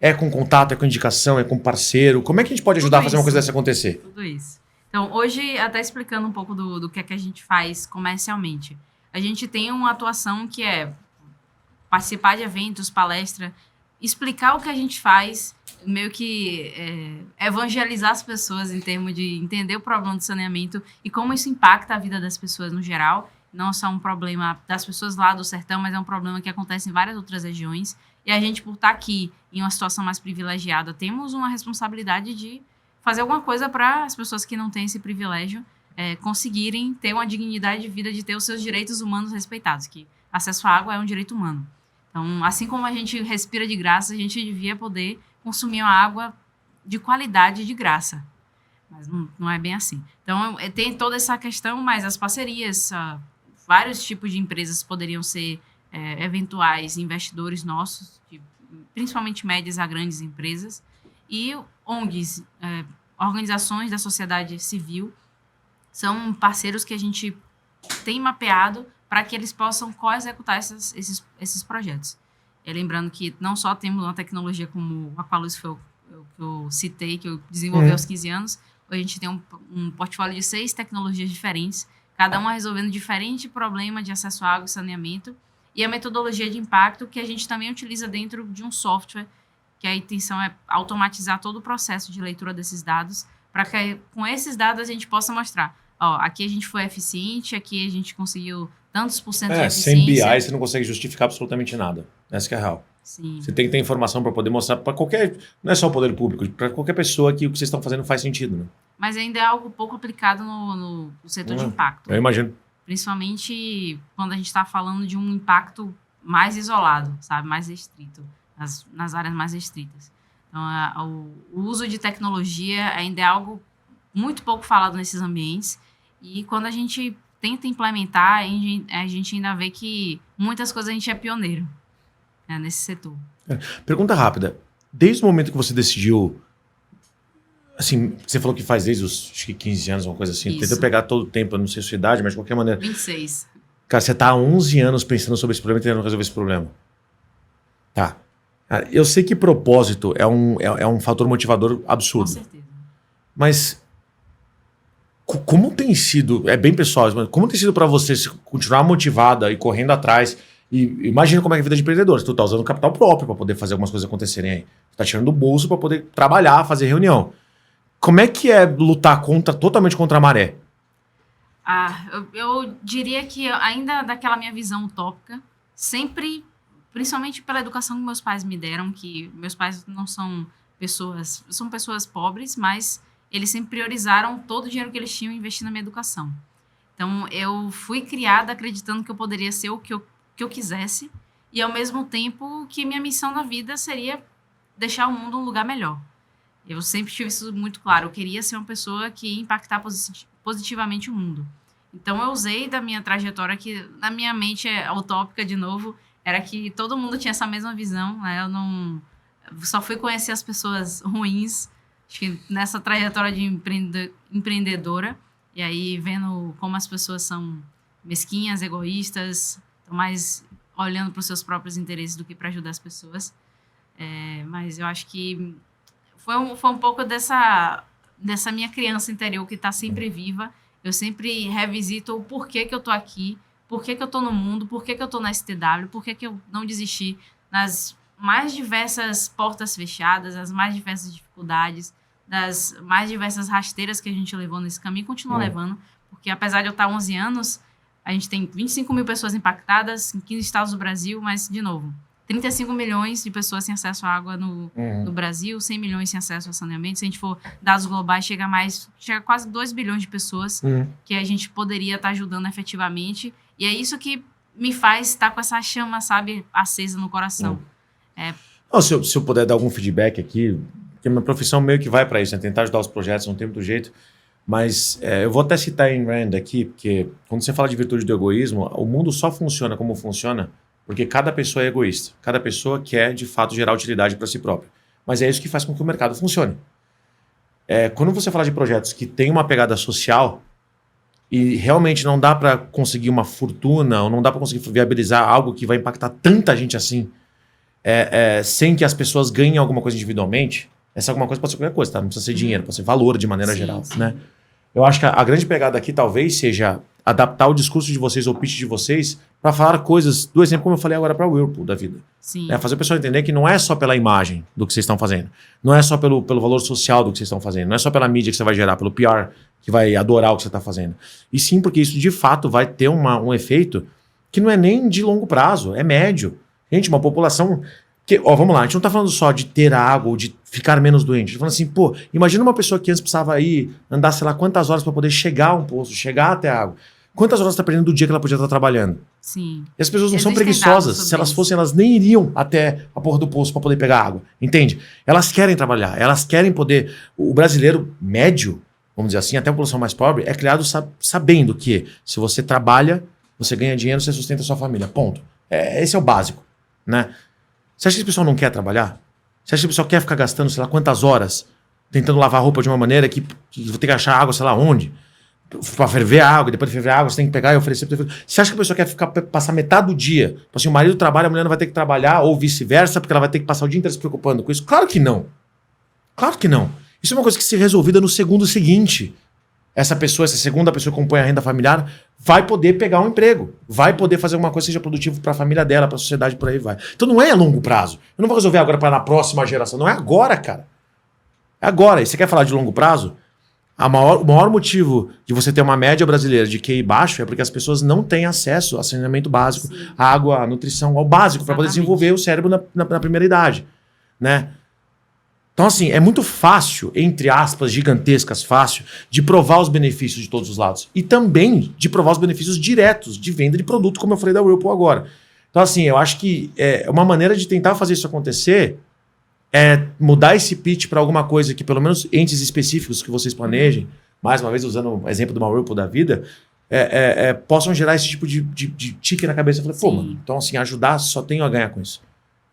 É com contato, é com indicação, é com parceiro? Como é que a gente pode ajudar a fazer uma coisa dessa acontecer? Tudo isso. Então, hoje, até explicando um pouco do que é que a gente faz comercialmente. A gente tem uma atuação que é participar de eventos, palestra, explicar o que a gente faz, meio que evangelizar as pessoas em termos de entender o problema do saneamento e como isso impacta a vida das pessoas no geral. Não só um problema das pessoas lá do sertão, mas é um problema que acontece em várias outras regiões. E a gente, por estar aqui em uma situação mais privilegiada, temos uma responsabilidade de fazer alguma coisa para as pessoas que não têm esse privilégio conseguirem ter uma dignidade de vida, de ter os seus direitos humanos respeitados, que acesso à água é um direito humano. Então, assim como a gente respira de graça, a gente devia poder consumir uma água de qualidade de graça. Mas não é bem assim. Então, tem toda essa questão, mas as parcerias, vários tipos de empresas poderiam ser eventuais investidores nossos, principalmente médias a grandes empresas, e ONGs, organizações da sociedade civil, são parceiros que a gente tem mapeado para que eles possam co-executar esses projetos. Lembrando que não só temos uma tecnologia como a Aqualuz, que eu citei, que eu desenvolvi aos 15 anos, hoje a gente tem um portfólio de 6 tecnologias diferentes, cada uma resolvendo diferente problema de acesso à água e saneamento, e a metodologia de impacto que a gente também utiliza dentro de um software, que a intenção é automatizar todo o processo de leitura desses dados, para que com esses dados a gente possa mostrar, aqui a gente foi eficiente, aqui a gente conseguiu tantos por cento de eficiência. Sem BI você não consegue justificar absolutamente nada. Essa que é a real. Sim. Você tem que ter informação para poder mostrar para qualquer... Não é só o poder público, para qualquer pessoa que o que vocês estão fazendo faz sentido, né? Mas ainda é algo pouco aplicado no setor de impacto. Eu imagino. Principalmente quando a gente está falando de um impacto mais isolado, sabe? Mais restrito, nas áreas mais restritas. Então, o uso de tecnologia ainda é algo muito pouco falado nesses ambientes. E quando a gente tenta implementar, a gente ainda vê que muitas coisas a gente é pioneiro nesse setor. Pergunta rápida. Desde o momento que você decidiu... Assim, você falou que faz desde os acho que 15 anos, uma coisa assim. Isso. Tentou pegar todo o tempo, eu não sei a sua idade, mas de qualquer maneira. 26. Cara, você tá há 11 anos pensando sobre esse problema e tentando resolver esse problema. Tá. Cara, eu sei que propósito é um fator motivador absurdo. Com certeza. Mas como tem sido, é bem pessoal, mas como tem sido para você continuar motivada e correndo atrás? E imagina como é a vida de empreendedor. Tu tá usando capital próprio para poder fazer algumas coisas acontecerem aí. Tu tá tirando do bolso para poder trabalhar, fazer reunião. Como é que é lutar totalmente contra a maré? Eu diria que ainda daquela minha visão utópica, sempre, principalmente pela educação que meus pais me deram, que meus pais não são pessoas pobres, mas eles sempre priorizaram todo o dinheiro que eles tinham e investir na minha educação. Então, eu fui criada acreditando que eu poderia ser o que eu quisesse e, ao mesmo tempo, que minha missão na vida seria deixar o mundo um lugar melhor. Eu sempre tive isso muito claro. Eu queria ser uma pessoa que ia impactar positivamente o mundo. Então, eu usei da minha trajetória, que na minha mente é utópica de novo, era que todo mundo tinha essa mesma visão, né? Eu só fui conhecer as pessoas ruins, acho que nessa trajetória de empreendedora, e aí vendo como as pessoas são mesquinhas, egoístas, estão mais olhando para os seus próprios interesses do que para ajudar as pessoas. Mas eu acho que foi um pouco dessa minha criança interior que está sempre viva. Eu sempre revisito o porquê que eu estou aqui, por que eu estou no mundo, por que eu estou na STW, por que eu não desisti nas mais diversas portas fechadas, as mais diversas dificuldades, das mais diversas rasteiras que a gente levou nesse caminho e continua levando, porque apesar de eu estar 11 anos, a gente tem 25 mil pessoas impactadas em 15 estados do Brasil, mas, de novo, 35 milhões de pessoas sem acesso à água no Brasil, 100 milhões sem acesso a saneamento. Se a gente for dados globais, chega a quase 2 bilhões de pessoas que a gente poderia estar ajudando efetivamente. E é isso que me faz estar com essa chama, sabe, acesa no coração. Se eu puder dar algum feedback aqui, porque minha profissão meio que vai para isso, né? Tentar ajudar os projetos, não tem muito jeito. Mas eu vou até citar Ayn Rand aqui, porque quando você fala de virtude do egoísmo, o mundo só funciona como funciona porque cada pessoa é egoísta. Cada pessoa quer, de fato, gerar utilidade para si própria. Mas é isso que faz com que o mercado funcione. Quando você fala de projetos que têm uma pegada social e realmente não dá para conseguir uma fortuna ou não dá para conseguir viabilizar algo que vai impactar tanta gente assim, sem que as pessoas ganhem alguma coisa individualmente, essa alguma coisa pode ser qualquer coisa, tá? Não precisa ser dinheiro, pode ser valor de maneira geral, né? Eu acho que a grande pegada aqui talvez seja adaptar o discurso de vocês ou o pitch de vocês para falar coisas, do exemplo como eu falei agora para o Whirlpool da vida. Fazer o pessoal entender que não é só pela imagem do que vocês estão fazendo, não é só pelo valor social do que vocês estão fazendo, não é só pela mídia que você vai gerar, pelo PR que vai adorar o que você está fazendo. E sim porque isso de fato vai ter um efeito que não é nem de longo prazo, é médio. Gente, uma população... vamos lá, a gente não tá falando só de ter água ou de ficar menos doente. A gente tá falando assim, pô, imagina uma pessoa que antes precisava andar, sei lá, quantas horas para poder chegar a um posto, chegar até a água. Quantas horas tá perdendo do dia que ela podia estar trabalhando? Sim. E as pessoas não são preguiçosas. Se elas fossem, elas nem iriam até a porra do posto para poder pegar água. Entende? Elas querem trabalhar, elas querem poder... O brasileiro médio, vamos dizer assim, até a população mais pobre, é criado sabendo que se você trabalha, você ganha dinheiro, você sustenta a sua família. Ponto. Esse é o básico, né? Você acha que esse pessoal não quer trabalhar? Você acha que o pessoal quer ficar gastando, sei lá, quantas horas tentando lavar roupa de uma maneira que vou ter que achar água, sei lá, onde? Pra ferver a água, depois de ferver a água, você tem que pegar e oferecer. Você acha que a pessoa quer passar metade do dia? Tipo assim, o marido trabalha, a mulher não vai ter que trabalhar, ou vice-versa, porque ela vai ter que passar o dia inteiro se preocupando com isso? Claro que não. Claro que não. Isso é uma coisa que se resolvida no segundo seguinte. Essa segunda pessoa que compõe a renda familiar, vai poder pegar um emprego, vai poder fazer alguma coisa que seja produtivo para a família dela, para a sociedade, por aí vai. Então não é a longo prazo. Eu não vou resolver agora para na próxima geração. Não é agora, cara. É agora. E você quer falar de longo prazo? O maior motivo de você ter uma média brasileira de QI baixo é porque as pessoas não têm acesso a saneamento básico, à água, à nutrição, ao básico, para poder desenvolver o cérebro na primeira idade, né? Então, assim, é muito fácil, entre aspas, gigantescas, fácil, de provar os benefícios de todos os lados. E também de provar os benefícios diretos de venda de produto, como eu falei da Whirlpool agora. Então, assim, eu acho que uma maneira de tentar fazer isso acontecer é mudar esse pitch para alguma coisa que, pelo menos, entes específicos que vocês planejem, mais uma vez usando o exemplo de uma Whirlpool da vida, possam gerar esse tipo de tique na cabeça. Eu falei, então, assim, ajudar, só tenho a ganhar com isso.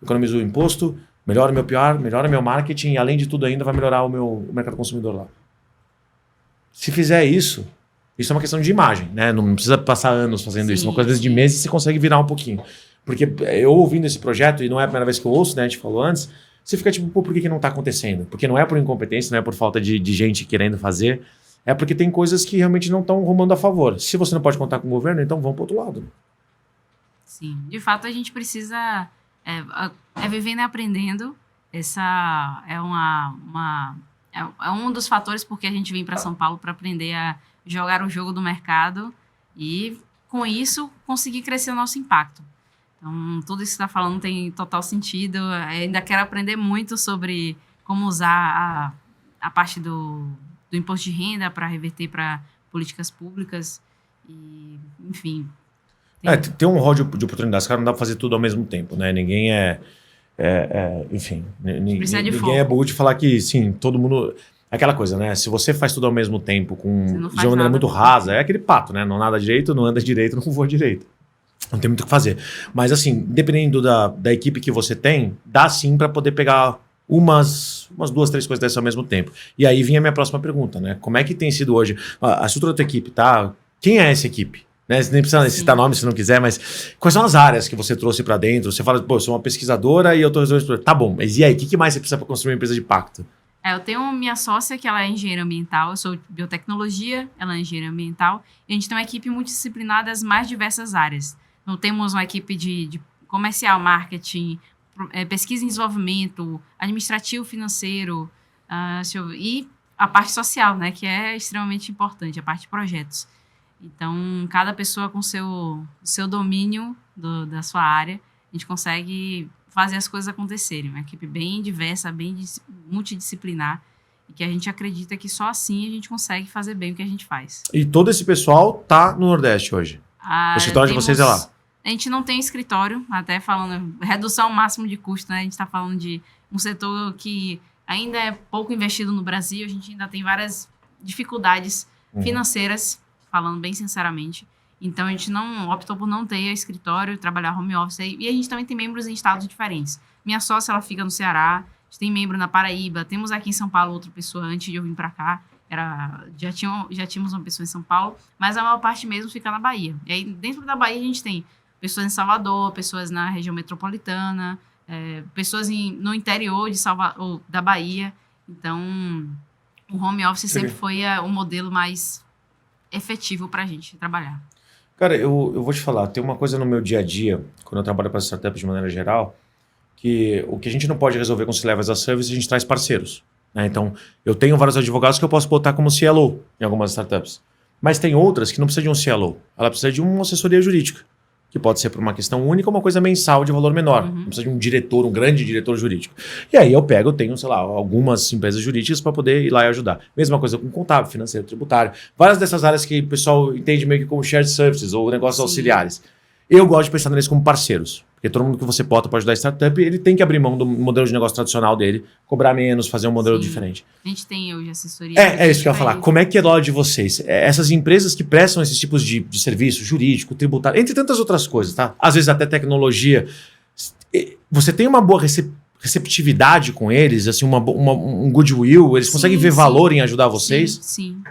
Economizo o imposto, melhora o meu PR, melhora o meu marketing e, além de tudo, ainda vai melhorar o mercado consumidor lá. Se fizer isso é uma questão de imagem, né? Não precisa passar anos fazendo isso. Uma coisa, às vezes, de meses, você consegue virar um pouquinho. Porque eu ouvindo esse projeto, e não é a primeira vez que eu ouço, né? A gente falou antes, você fica tipo, pô, por que não tá acontecendo? Porque não é por incompetência, não é por falta de gente querendo fazer, é porque tem coisas que realmente não estão rumando a favor. Se você não pode contar com o governo, então vamos pro outro lado. Sim, de fato a gente precisa vivendo e aprendendo. Essa é um dos fatores porque a gente vem para São Paulo para aprender a jogar o jogo do mercado e, com isso, conseguir crescer o nosso impacto. Então, tudo isso que você está falando tem total sentido. Eu ainda quero aprender muito sobre como usar a parte do imposto de renda para reverter para políticas públicas. E, enfim. Tem um rol de oportunidades. Cara, não dá para fazer tudo ao mesmo tempo, né? Ninguém enfim, ninguém é burro de falar que, sim, todo mundo... Aquela coisa, né? Se você faz tudo ao mesmo tempo de uma maneira muito rasa, é aquele pato, né? Não nada direito, não anda direito, não voa direito. Não tem muito o que fazer. Mas, assim, dependendo da equipe que você tem, dá sim para poder pegar umas 2, 3 coisas dessas ao mesmo tempo. E aí vinha a minha próxima pergunta, né? Como é que tem sido hoje a estrutura da tua equipe, tá? Quem é essa equipe? Né? Você nem precisa citar nome se não quiser, mas quais são as áreas que você trouxe para dentro? Você fala, pô, eu sou uma pesquisadora e eu tô resolvendo esse problema. Tá bom, mas e aí? O que mais você precisa para construir uma empresa de impacto? Eu tenho minha sócia, que ela é engenheira ambiental, eu sou de biotecnologia, ela é engenheira ambiental, e a gente tem uma equipe multidisciplinar das mais diversas áreas. Então, temos uma equipe de comercial, marketing, pesquisa e desenvolvimento, administrativo, financeiro, e a parte social, né, que é extremamente importante, a parte de projetos. Então, cada pessoa com o seu domínio da sua área, a gente consegue fazer as coisas acontecerem. Uma equipe bem diversa, bem multidisciplinar, e que a gente acredita que só assim a gente consegue fazer bem o que a gente faz. E todo esse pessoal tá no Nordeste hoje? O escritório de vocês é lá? A gente não tem escritório, até falando redução máximo de custo, né? A gente está falando de um setor que ainda é pouco investido no Brasil, a gente ainda tem várias dificuldades financeiras, falando bem sinceramente. Então, a gente optou por não ter escritório, trabalhar home office. E a gente também tem membros em estados diferentes. Minha sócia, ela fica no Ceará, a gente tem membro na Paraíba, temos aqui em São Paulo outra pessoa antes de eu vir para cá. Já tínhamos uma pessoa em São Paulo, mas a maior parte mesmo fica na Bahia. E aí, dentro da Bahia, a gente tem pessoas em Salvador, pessoas na região metropolitana, pessoas no interior da Bahia. Então, o home office sempre foi o modelo mais efetivo para a gente trabalhar. Cara, eu vou te falar, tem uma coisa no meu dia a dia, quando eu trabalho para startups de maneira geral, que o que a gente não pode resolver com o C-Level as a Service, a gente traz parceiros. Né? Então, eu tenho vários advogados que eu posso botar como CLO em algumas startups. Mas tem outras que não precisa de um CLO. Ela precisa de uma assessoria jurídica, que pode ser por uma questão única ou uma coisa mensal de valor menor. Não precisa de um diretor, um grande diretor jurídico. E aí eu tenho, sei lá, algumas empresas jurídicas para poder ir lá e ajudar. Mesma coisa com contábil, financeiro, tributário. Várias dessas áreas que o pessoal entende meio que como shared services ou negócios auxiliares. Eu gosto de pensar neles como parceiros. Porque todo mundo que você bota para ajudar a startup, ele tem que abrir mão do modelo de negócio tradicional dele, cobrar menos, fazer um modelo diferente. A gente tem hoje assessoria. É isso que eu ia falar. Como é que é do lado de vocês? Essas empresas que prestam esses tipos de serviço jurídico, tributário, entre tantas outras coisas, tá? Às vezes até tecnologia. Você tem uma boa receptividade com eles, assim, um goodwill? Eles conseguem ver valor em ajudar vocês? Sim.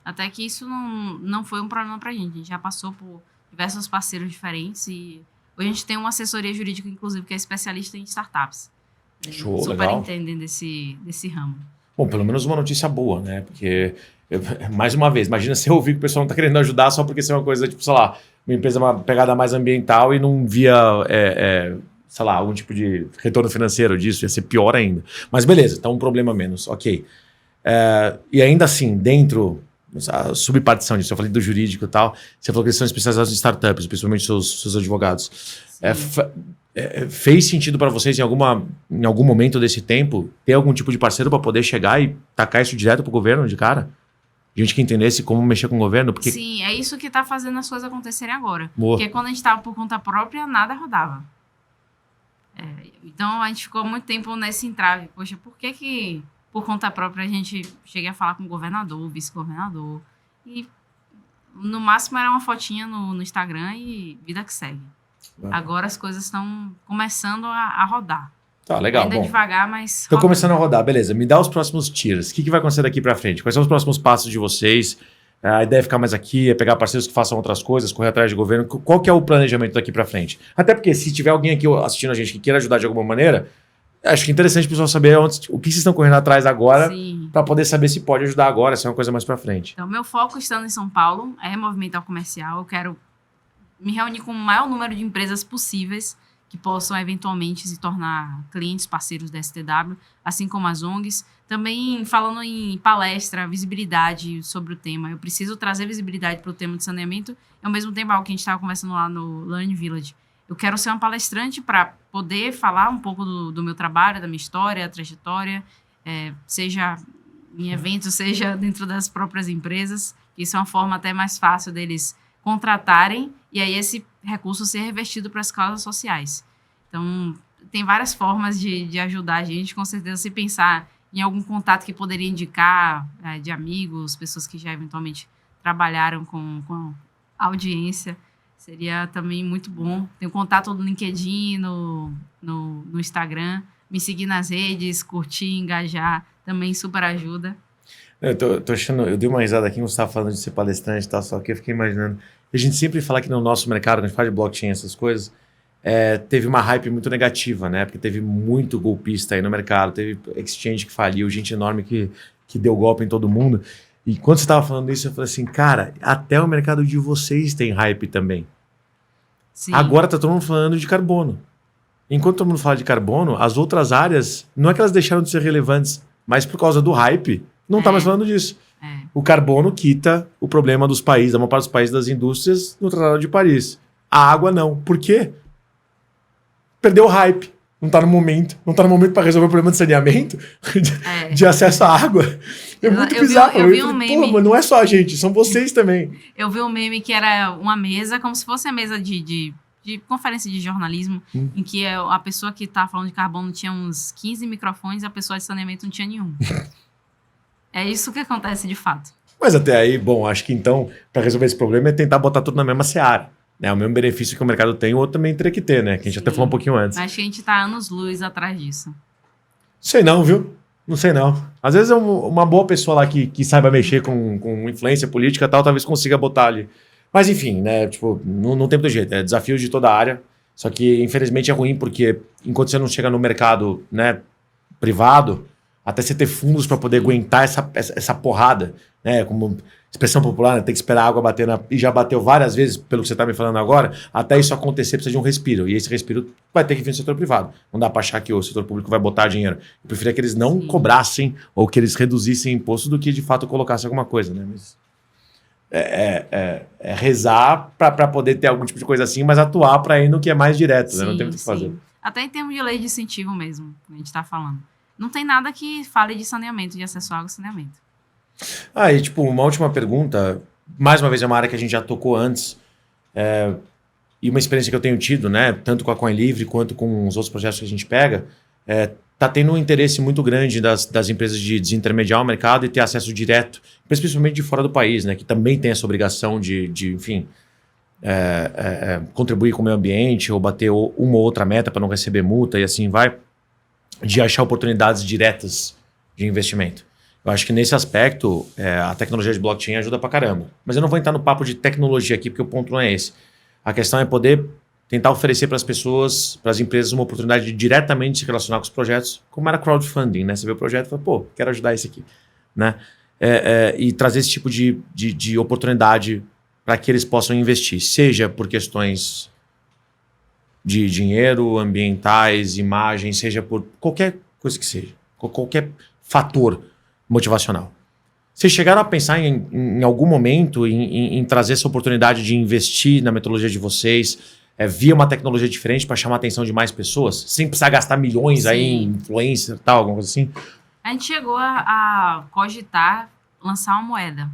Até que isso não foi um problema pra gente. A gente já passou por diversos parceiros diferentes e hoje a gente tem uma assessoria jurídica, inclusive, que é especialista em startups. Show, super legal. entendem desse ramo. Bom, pelo menos uma notícia boa, né? Porque, mais uma vez, imagina se eu ouvir que o pessoal não está querendo ajudar só porque isso é uma coisa, tipo, sei lá, uma empresa, uma pegada mais ambiental e não via, sei lá, algum tipo de retorno financeiro disso, ia ser pior ainda. Mas beleza, então um problema menos, ok. E ainda assim, dentro... a subpartição disso, eu falei do jurídico e tal, você falou que eles são especializados em startups, principalmente seus advogados. Fez sentido para vocês em algum momento desse tempo ter algum tipo de parceiro para poder chegar e tacar isso direto para o governo de cara? Gente que entendesse como mexer com o governo? Porque... Sim, é isso que está fazendo as coisas acontecerem agora. Boa. Porque quando a gente estava por conta própria, nada rodava. Então a gente ficou muito tempo nesse entrave. Poxa, por que por conta própria a gente cheguei a falar com o governador, o vice-governador, e no máximo era uma fotinha no Instagram e vida que segue. Agora as coisas estão começando a rodar. Tá, legal. Ainda devagar, mas... Estão começando a rodar, beleza. Me dá os próximos tiers. O que vai acontecer daqui para frente? Quais são os próximos passos de vocês? A ideia é ficar mais aqui, é pegar parceiros que façam outras coisas, correr atrás de governo. Qual que é o planejamento daqui para frente? Até porque se tiver alguém aqui assistindo a gente que queira ajudar de alguma maneira, acho que é interessante o pessoal saber o que vocês estão correndo atrás agora para poder saber se pode ajudar agora, se é uma coisa mais para frente. Então, meu foco estando em São Paulo é movimentar o comercial. Eu quero me reunir com o maior número de empresas possíveis que possam eventualmente se tornar clientes, parceiros da STW, assim como as ONGs. Também falando em palestra, visibilidade sobre o tema. Eu preciso trazer visibilidade para o tema de saneamento e, ao mesmo tempo, algo que a gente estava conversando lá no Learning Village. Eu quero ser uma palestrante para poder falar um pouco do meu trabalho, da minha história, a trajetória, seja em eventos, seja dentro das próprias empresas. Isso é uma forma até mais fácil deles contratarem e aí esse recurso ser revestido para as causas sociais. Então, tem várias formas de ajudar a gente, com certeza, se pensar em algum contato que poderia indicar de amigos, pessoas que já eventualmente trabalharam com a audiência. Seria também muito bom. Tem o contato no LinkedIn, no Instagram. Me seguir nas redes, curtir, engajar. Também super ajuda. Eu tô achando... Eu dei uma risada aqui quando você estava falando de ser palestrante e tal, só que eu fiquei imaginando... A gente sempre fala que no nosso mercado, quando a gente fala de blockchain, essas coisas, teve uma hype muito negativa, né? Porque teve muito golpista aí no mercado, teve exchange que faliu, gente enorme que deu golpe em todo mundo. E quando você estava falando isso, eu falei assim, cara, até o mercado de vocês tem hype também. Sim. Agora tá todo mundo falando de carbono. enquanto todo mundo fala de carbono, as outras áreas, não é que elas deixaram de ser relevantes, mas por causa do hype, não tá mais falando disso. O carbono quita o problema dos países, da maior parte dos países das indústrias no Tratado de Paris. A água não. Por quê? Perdeu o hype. Não tá no momento. Não tá no momento para resolver o problema de saneamento, de acesso à água. É muito bizarro. Eu vi um meme. Pô, mas não é só a gente, são vocês também. Eu vi um meme que era uma mesa, como se fosse a mesa de conferência de jornalismo, em que a pessoa que tá falando de carbono tinha uns 15 microfones e a pessoa de saneamento não tinha nenhum. É isso que acontece de fato. Mas até aí, bom, acho que então, para resolver esse problema é tentar botar tudo na mesma seara. Né? O mesmo benefício que o mercado tem, o outro também teria que ter, né? Que a gente até falou um pouquinho antes. Acho que a gente tá anos-luz atrás disso. Sei não, viu? Não sei não. Às vezes é uma boa pessoa lá que saiba mexer com influência política e tal, talvez consiga botar ali. Mas enfim, né? Tipo, não tem muito jeito. É desafio de toda a área. Só que, infelizmente, é ruim porque enquanto você não chega no mercado, né, privado, até você ter fundos para poder aguentar essa porrada, né? Como expressão popular, né? Tem que esperar a água bater e já bateu várias vezes, pelo que você está me falando agora, até isso acontecer precisa de um respiro. E esse respiro vai ter que vir do setor privado. Não dá para achar que o setor público vai botar dinheiro. Eu preferia que eles não cobrassem ou que eles reduzissem imposto do que de fato colocassem alguma coisa, né? Mas rezar para poder ter algum tipo de coisa assim, mas atuar para ir no que é mais direto, né? Não tem muito o que fazer. Até em termos de lei de incentivo mesmo, que a gente está falando. Não tem nada que fale de saneamento, de acesso à água e saneamento. E tipo, uma última pergunta. Mais uma vez, é uma área que a gente já tocou antes. E uma experiência que eu tenho tido, né? Tanto com a Coin Livre quanto com os outros projetos que a gente pega. Tá tendo um interesse muito grande das empresas de desintermediar o mercado e ter acesso direto, principalmente de fora do país, né? Que também tem essa obrigação de enfim, contribuir com o meio ambiente ou bater uma ou outra meta para não receber multa e assim vai. De achar oportunidades diretas de investimento. Eu acho que nesse aspecto, a tecnologia de blockchain ajuda pra caramba. Mas eu não vou entrar no papo de tecnologia aqui, porque o ponto não é esse. A questão é poder tentar oferecer para as pessoas, para as empresas, uma oportunidade de diretamente se relacionar com os projetos, como era crowdfunding, né? Você vê o projeto e fala, pô, quero ajudar esse aqui. Né? E trazer esse tipo de oportunidade para que eles possam investir, seja por questões de dinheiro, ambientais, imagens, seja por qualquer coisa que seja, qualquer fator motivacional. Vocês chegaram a pensar em algum momento em trazer essa oportunidade de investir na metodologia de vocês, via uma tecnologia diferente para chamar a atenção de mais pessoas, sem precisar gastar milhões aí em influencer e tal, alguma coisa assim? A gente chegou a cogitar lançar uma moeda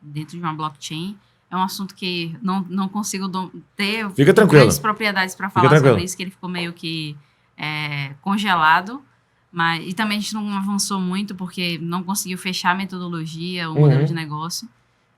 dentro de uma blockchain. É um assunto que não consigo ter grandes propriedades para falar sobre isso, que ele ficou meio que congelado. E também a gente não avançou muito porque não conseguiu fechar a metodologia, o modelo de negócio.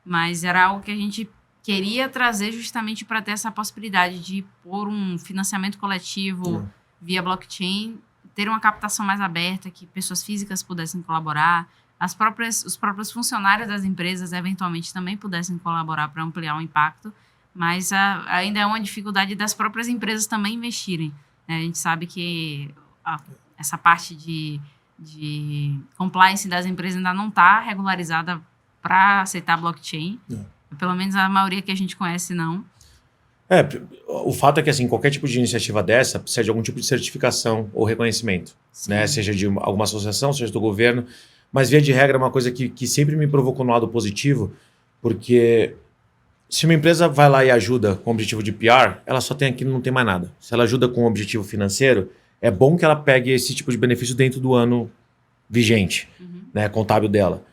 Mas era algo que a gente queria trazer justamente para ter essa possibilidade de pôr um financiamento coletivo via blockchain, ter uma captação mais aberta, que pessoas físicas pudessem colaborar, os próprios funcionários das empresas eventualmente também pudessem colaborar para ampliar o impacto, mas ainda é uma dificuldade das próprias empresas também investirem. A gente sabe que essa parte de compliance das empresas ainda não está regularizada para aceitar blockchain. Pelo menos a maioria que a gente conhece não. O fato é que assim, qualquer tipo de iniciativa dessa precisa de algum tipo de certificação ou reconhecimento, né? Seja de alguma associação, seja do governo. Mas, via de regra, é uma coisa que sempre me provocou no lado positivo, porque se uma empresa vai lá e ajuda com o objetivo de PR, ela só tem aquilo e não tem mais nada. Se ela ajuda com o objetivo financeiro, é bom que ela pegue esse tipo de benefício dentro do ano vigente, né, contábil dela.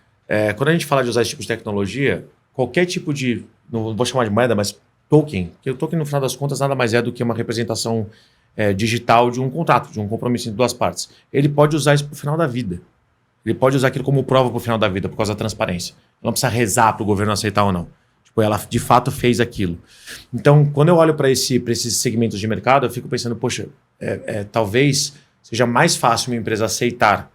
Quando a gente fala de usar esse tipo de tecnologia, qualquer tipo de, não vou chamar de moeda, mas token, que o token, no final das contas, nada mais é do que uma representação digital de um contrato, de um compromisso entre duas partes. Ele pode usar isso para o final da vida. Ele pode usar aquilo como prova para o final da vida, por causa da transparência. Não precisa rezar para o governo aceitar ou não. Tipo, ela de fato fez aquilo. Então, quando eu olho para esses segmentos de mercado, eu fico pensando, poxa, talvez seja mais fácil uma empresa aceitar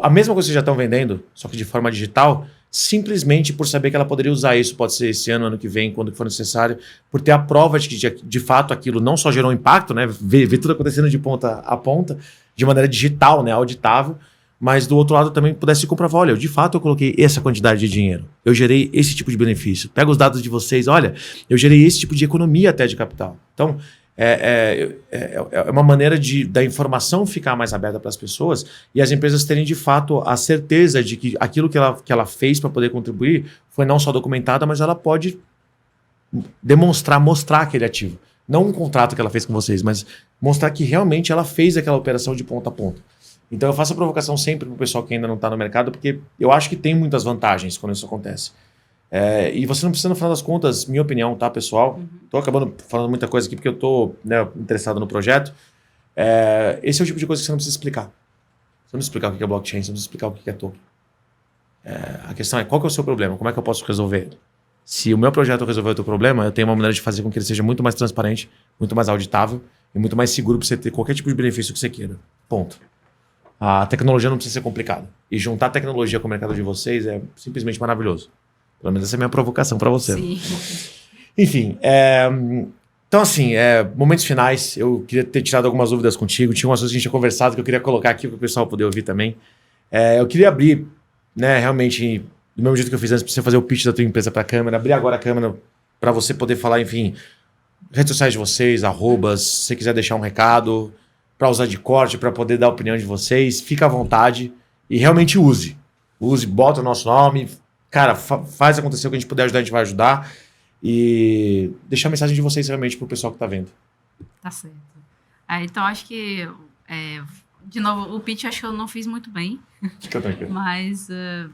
a mesma coisa que vocês já estão vendendo, só que de forma digital, simplesmente por saber que ela poderia usar isso, pode ser esse ano, ano que vem, quando for necessário, por ter a prova de que de fato aquilo não só gerou impacto, né, ver tudo acontecendo de ponta a ponta, de maneira digital, né, auditável, mas do outro lado também pudesse comprovar, olha, de fato eu coloquei essa quantidade de dinheiro, eu gerei esse tipo de benefício, pega os dados de vocês, olha, eu gerei esse tipo de economia até de capital. Então, É uma maneira da informação ficar mais aberta para as pessoas e as empresas terem de fato a certeza de que aquilo que ela fez para poder contribuir foi não só documentada, mas ela pode mostrar aquele ativo. Não um contrato que ela fez com vocês, mas mostrar que realmente ela fez aquela operação de ponta a ponta. Então eu faço a provocação sempre para o pessoal que ainda não está no mercado, porque eu acho que tem muitas vantagens quando isso acontece. E você não precisa, no final das contas, minha opinião, tá, pessoal? Tô acabando falando muita coisa aqui porque eu tô, né, interessado no projeto. Esse é o tipo de coisa que você não precisa explicar. Você não precisa explicar o que é blockchain, você não precisa explicar o que é token. A questão é, qual que é o seu problema? Como é que eu posso resolver ele? Se o meu projeto resolver o teu problema, eu tenho uma maneira de fazer com que ele seja muito mais transparente, muito mais auditável e muito mais seguro para você ter qualquer tipo de benefício que você queira. Ponto. A tecnologia não precisa ser complicada. E juntar tecnologia com o mercado de vocês é simplesmente maravilhoso. Pelo menos essa é a minha provocação para você. Sim. Enfim, então assim, momentos finais, eu queria ter tirado algumas dúvidas contigo, tinha umas coisas que a gente tinha conversado que eu queria colocar aqui para o pessoal poder ouvir também. Eu queria abrir, né, realmente, do mesmo jeito que eu fiz antes, para você fazer o pitch da tua empresa para a câmera, abrir agora a câmera para você poder falar, enfim, redes sociais de vocês, arrobas, se você quiser deixar um recado, para usar de corte, para poder dar a opinião de vocês, fica à vontade e realmente use. Use, bota o nosso nome, cara, faz acontecer o que a gente puder ajudar, a gente vai ajudar. E deixar a mensagem de vocês realmente pro pessoal que tá vendo. Tá certo. Então, acho que, de novo, o pitch acho que eu não fiz muito bem. Fica tranquilo. Mas,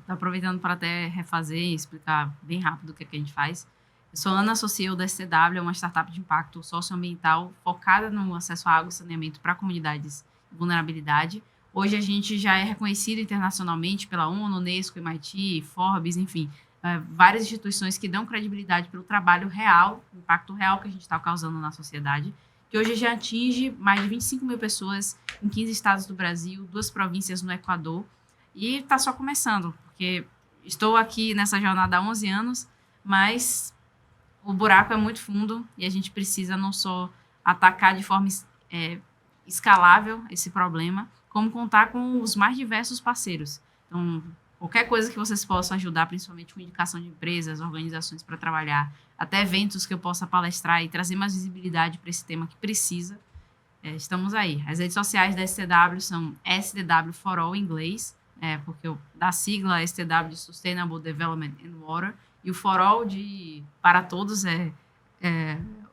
aproveitando para até refazer e explicar bem rápido o que a gente faz. Eu sou Ana, sou CEO da STW, é uma startup de impacto socioambiental focada no acesso à água e saneamento para comunidades de vulnerabilidade. Hoje a gente já é reconhecido internacionalmente pela ONU, Unesco, MIT, Forbes, enfim, várias instituições que dão credibilidade pelo trabalho real, o impacto real que a gente está causando na sociedade, que hoje já atinge mais de 25 mil pessoas em 15 estados do Brasil, 2 províncias no Equador, e está só começando, porque estou aqui nessa jornada há 11 anos, mas o buraco é muito fundo e a gente precisa não só atacar de forma escalável esse problema, como contar com os mais diversos parceiros. Então, qualquer coisa que vocês possam ajudar, principalmente com indicação de empresas, organizações para trabalhar, até eventos que eu possa palestrar e trazer mais visibilidade para esse tema que precisa, estamos aí. As redes sociais da STW são STW for All em inglês, porque da sigla STW de Sustainable Development and Water, e o For All de para todos é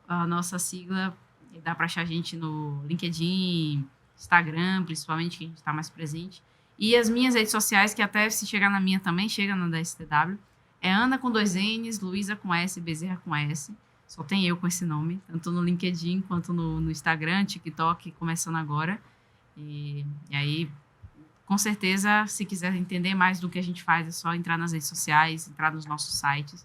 a nossa sigla, e dá para achar a gente no LinkedIn, Instagram, principalmente, que a gente está mais presente. E as minhas redes sociais, que até se chegar na minha também, chega na da STW, é Ana com 2 N's, Luísa com S, Bezerra com S. Só tem eu com esse nome, tanto no LinkedIn quanto no Instagram, TikTok, começando agora. E aí, com certeza, se quiser entender mais do que a gente faz, é só entrar nas redes sociais, entrar nos nossos sites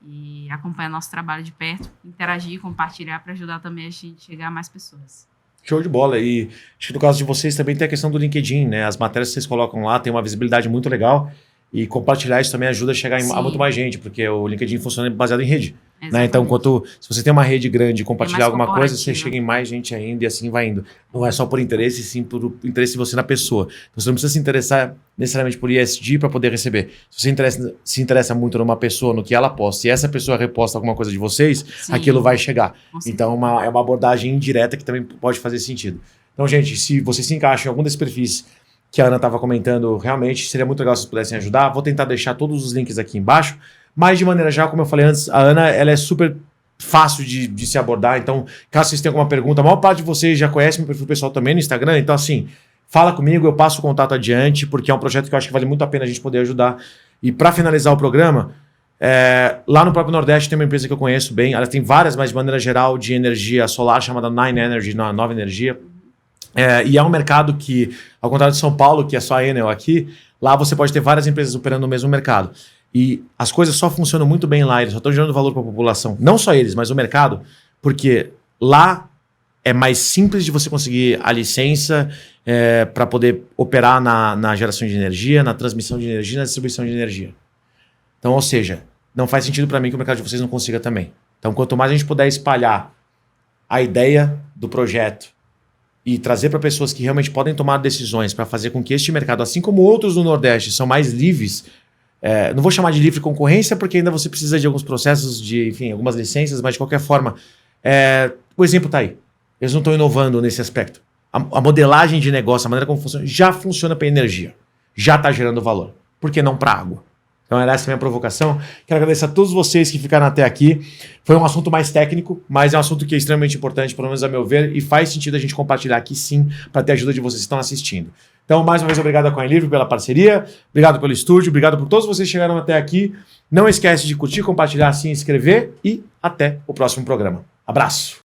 e acompanhar nosso trabalho de perto, interagir, compartilhar para ajudar também a gente chegar a mais pessoas. Show de bola. E acho que no caso de vocês também tem a questão do LinkedIn, né? As matérias que vocês colocam lá tem uma visibilidade muito legal e compartilhar isso também ajuda a chegar a muito mais gente, porque o LinkedIn funciona baseado em rede. Né? Então, se você tem uma rede grande e compartilhar alguma coisa, você chega em mais gente ainda e assim vai indo. Não é só por interesse, sim por interesse de você na pessoa. Então, você não precisa se interessar necessariamente por ESG para poder receber. Se você se interessa muito numa pessoa, no que ela posta, e essa pessoa reposta alguma coisa de vocês, sim, aquilo vai chegar. Então, é uma abordagem indireta que também pode fazer sentido. Então, gente, se você se encaixa em algum desses perfis que a Ana estava comentando, realmente seria muito legal se vocês pudessem ajudar. Vou tentar deixar todos os links aqui embaixo. Mas, de maneira geral, como eu falei antes, a Ana ela é super fácil de se abordar. Então, caso vocês tenham alguma pergunta, a maior parte de vocês já conhece meu perfil pessoal também no Instagram. Então, assim, fala comigo, eu passo o contato adiante, porque é um projeto que eu acho que vale muito a pena a gente poder ajudar. E para finalizar o programa, lá no próprio Nordeste tem uma empresa que eu conheço bem. Ela tem várias, mas de maneira geral, de energia solar, chamada Nine Energy, Nova Energia. E é um mercado que, ao contrário de São Paulo, que é só a Enel aqui, lá você pode ter várias empresas operando no mesmo mercado. E as coisas só funcionam muito bem lá, eles só estão gerando valor para a população. Não só eles, mas o mercado, porque lá é mais simples de você conseguir a licença para poder operar na geração de energia, na transmissão de energia e na distribuição de energia. Então, ou seja, não faz sentido para mim que o mercado de vocês não consiga também. Então, quanto mais a gente puder espalhar a ideia do projeto e trazer para pessoas que realmente podem tomar decisões para fazer com que este mercado, assim como outros do Nordeste, são mais livres. Não vou chamar de livre concorrência, porque ainda você precisa de alguns processos, de, enfim, algumas licenças, mas de qualquer forma, o exemplo está aí. Eles não estão inovando nesse aspecto. A modelagem de negócio, a maneira como funciona, já funciona para energia. Já está gerando valor. Por que não para água? Então era essa a minha provocação. Quero agradecer a todos vocês que ficaram até aqui. Foi um assunto mais técnico, mas é um assunto que é extremamente importante, pelo menos a meu ver, e faz sentido a gente compartilhar aqui sim, para ter a ajuda de vocês que estão assistindo. Então, mais uma vez, obrigado a CoinLivre pela parceria, obrigado pelo estúdio, obrigado por todos vocês que chegaram até aqui. Não esquece de curtir, compartilhar, se inscrever e até o próximo programa. Abraço!